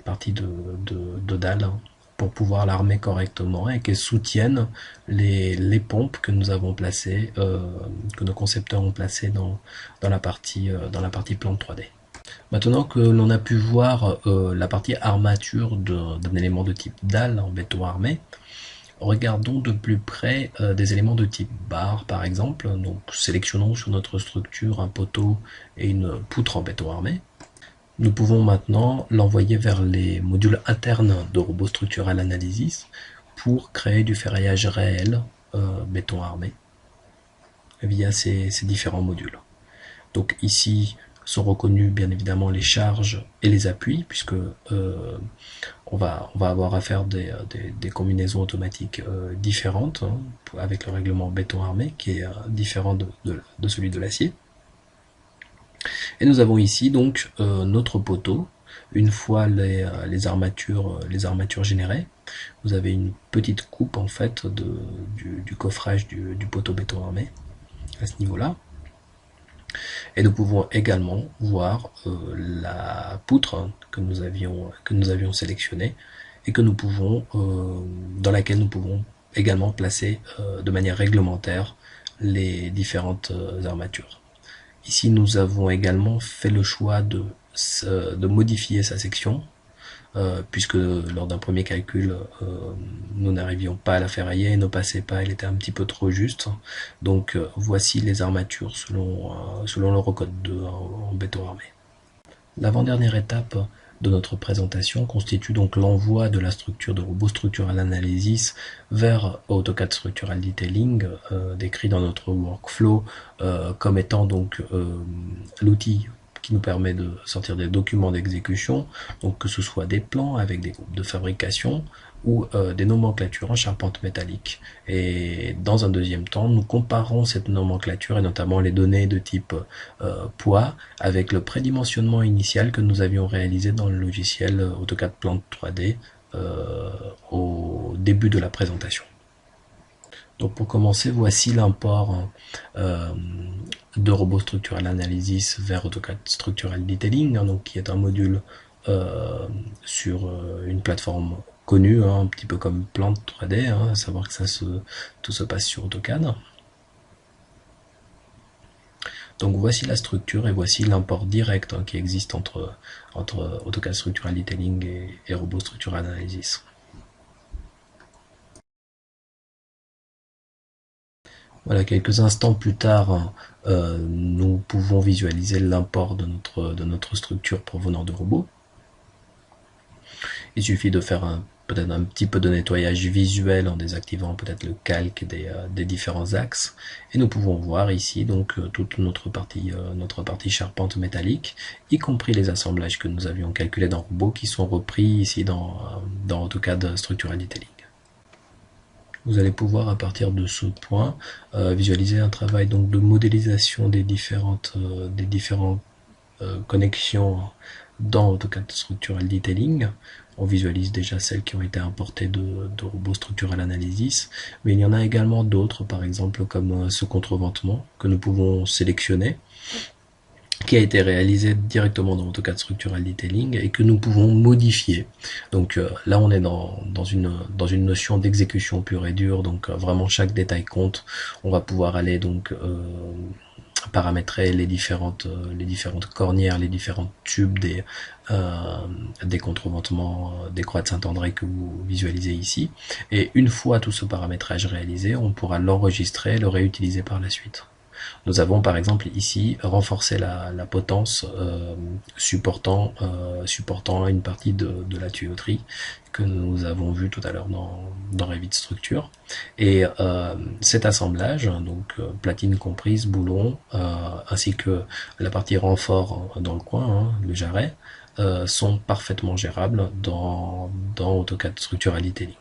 partie de dalle pour pouvoir l'armer correctement et qu'elle soutienne les pompes que nous avons placées, que nos concepteurs ont placées dans la partie plante 3D. Maintenant que l'on a pu voir la partie armature d'un élément de type dalle en béton armé, regardons de plus près des éléments de type barre par exemple. Donc sélectionnons sur notre structure un poteau et une poutre en béton armé. Nous pouvons maintenant l'envoyer vers les modules internes de Robot Structural Analysis pour créer du ferraillage réel béton armé via ces différents modules. Donc ici sont reconnus bien évidemment les charges et les appuis, puisque on va avoir à faire des combinaisons automatiques différentes avec le règlement béton armé qui est différent de celui de l'acier. Et nous avons ici donc notre poteau. Une fois les armatures générées, vous avez une petite coupe en fait du coffrage du poteau béton armé à ce niveau-là. Et nous pouvons également voir la poutre que nous avions sélectionnée et dans laquelle nous pouvons également placer de manière réglementaire les différentes armatures. Ici, nous avons également fait le choix de modifier sa section, puisque lors d'un premier calcul, nous n'arrivions pas à la ferrailler, elle ne passait pas, elle était un petit peu trop juste. Donc voici les armatures selon l'Eurocode 2 en béton armé. L'avant-dernière étape de notre présentation constitue donc l'envoi de la structure de Robot Structural Analysis vers AutoCAD Structural Detailing, décrit dans notre workflow comme étant donc l'outil qui nous permet de sortir des documents d'exécution, donc que ce soit des plans avec des groupes de fabrication ou des nomenclatures en charpente métallique. Et dans un deuxième temps, nous comparons cette nomenclature et notamment les données de type poids avec le prédimensionnement initial que nous avions réalisé dans le logiciel AutoCAD Plante 3D au début de la présentation. Donc pour commencer, voici l'import de Robot Structural Analysis vers AutoCAD Structural Detailing, donc qui est un module sur une plateforme connue, un petit peu comme Plante 3D, à savoir que tout se passe sur AutoCAD. Donc voici la structure et voici l'import direct qui existe entre AutoCAD Structural Detailing et Robot Structural Analysis. Voilà, quelques instants plus tard, nous pouvons visualiser l'import de notre structure provenant de robot. Il suffit de faire peut-être un petit peu de nettoyage visuel en désactivant peut-être le calque des différents axes. Et nous pouvons voir ici donc toute notre partie charpente métallique, y compris les assemblages que nous avions calculés dans robot qui sont repris ici dans AutoCAD Structural Detailing. Vous allez pouvoir à partir de ce point visualiser un travail donc de modélisation des différentes connexions dans AutoCAD Structural Detailing. On visualise déjà celles qui ont été importées de Robot Structural Analysis, mais il y en a également d'autres, par exemple comme ce contreventement que nous pouvons sélectionner, qui a été réalisé directement dans AutoCAD Structural Detailing et que nous pouvons modifier. Donc là on est dans une notion d'exécution pure et dure, donc vraiment chaque détail compte. On va pouvoir aller donc paramétrer les différentes cornières, les différents tubes des contreventements, des croix de Saint-André que vous visualisez ici. Et une fois tout ce paramétrage réalisé, on pourra l'enregistrer et le réutiliser par la suite. Nous avons par exemple ici renforcé la potence supportant une partie de la tuyauterie que nous avons vu tout à l'heure dans Revit Structure. Et cet assemblage, donc platine comprise, boulon, ainsi que la partie renfort dans le coin, hein, le jarret, sont parfaitement gérables dans AutoCAD Structural Detailing.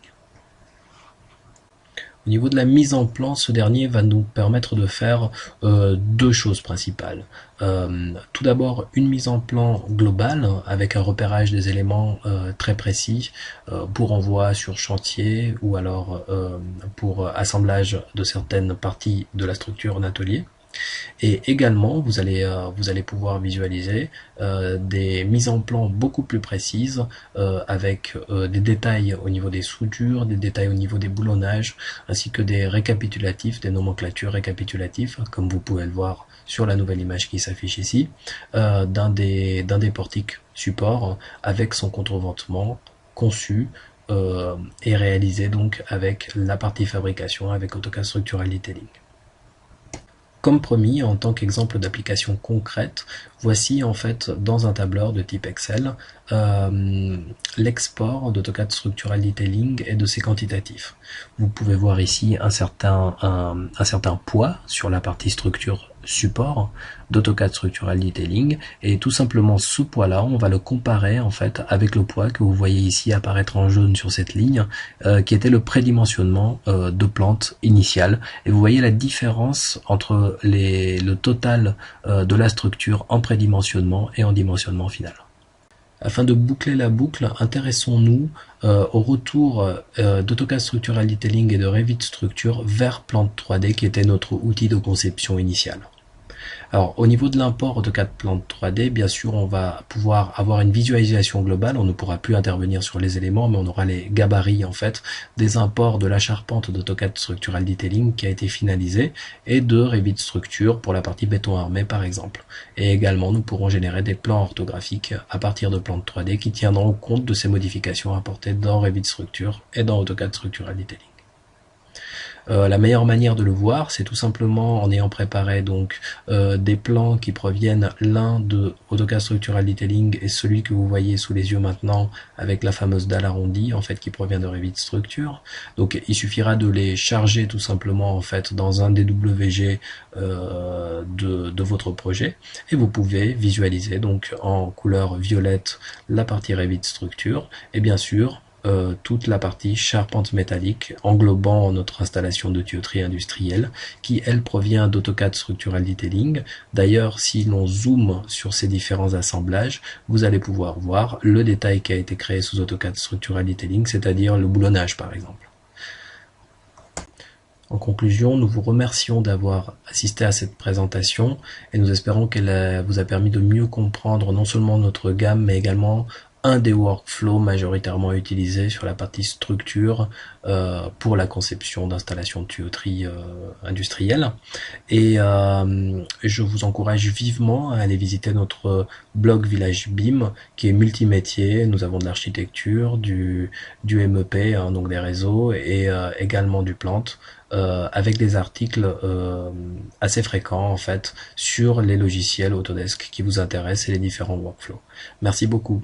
Au niveau de la mise en plan, ce dernier va nous permettre de faire deux choses principales. Tout d'abord, une mise en plan globale avec un repérage des éléments très précis pour envoi sur chantier ou alors pour assemblage de certaines parties de la structure en atelier. Et également, vous allez pouvoir visualiser des mises en plan beaucoup plus précises avec des détails au niveau des soudures, des détails au niveau des boulonnages, ainsi que des récapitulatifs, des nomenclatures récapitulatifs, comme vous pouvez le voir sur la nouvelle image qui s'affiche ici, d'un des portiques support avec son contreventement conçu et réalisé donc avec la partie fabrication avec AutoCAD Structural Detailing. Comme promis, en tant qu'exemple d'application concrète, voici en fait dans un tableur de type Excel l'export d'AutoCAD Structural Detailing et de ses quantitatifs. Vous pouvez voir ici un certain poids sur la partie structure support d'AutoCAD Structural Detailing, et tout simplement ce poids-là, on va le comparer en fait avec le poids que vous voyez ici apparaître en jaune sur cette ligne, qui était le prédimensionnement de plante initiale. Et vous voyez la différence entre le total de la structure en prédimensionnement et en dimensionnement final. Afin de boucler la boucle, intéressons-nous au retour d'AutoCAD Structural Detailing et de Revit Structure vers Plante 3D qui était notre outil de conception initial. Alors au niveau de l'import AutoCAD Plante 3D, bien sûr on va pouvoir avoir une visualisation globale, on ne pourra plus intervenir sur les éléments, mais on aura les gabarits en fait des imports de la charpente d'AutoCAD Structural Detailing qui a été finalisée et de Revit Structure pour la partie béton armé par exemple. Et également nous pourrons générer des plans orthographiques à partir de Plante 3D qui tiendront compte de ces modifications apportées dans Revit Structure et dans AutoCAD Structural Detailing. La meilleure manière de le voir, c'est tout simplement en ayant préparé donc des plans qui proviennent l'un de AutoCAD Structural Detailing et celui que vous voyez sous les yeux maintenant avec la fameuse dalle arrondie en fait qui provient de Revit Structure. Donc il suffira de les charger tout simplement en fait dans un DWG de votre projet et vous pouvez visualiser donc en couleur violette la partie Revit Structure et bien sûr toute la partie charpente métallique englobant notre installation de tuyauterie industrielle qui elle provient d'AutoCAD Structural Detailing. D'ailleurs si l'on zoome sur ces différents assemblages, vous allez pouvoir voir le détail qui a été créé sous AutoCAD Structural Detailing, c'est-à-dire le boulonnage par exemple. En conclusion, nous vous remercions d'avoir assisté à cette présentation et nous espérons qu'elle vous a permis de mieux comprendre non seulement notre gamme mais également un des workflows majoritairement utilisés sur la partie structure pour la conception d'installations de tuyauterie industrielle. Et je vous encourage vivement à aller visiter notre blog Village BIM qui est multimétier. Nous avons de l'architecture, du MEP, hein, donc des réseaux, et également du plante. Avec des articles assez fréquents en fait sur les logiciels Autodesk qui vous intéressent et les différents workflows. Merci beaucoup.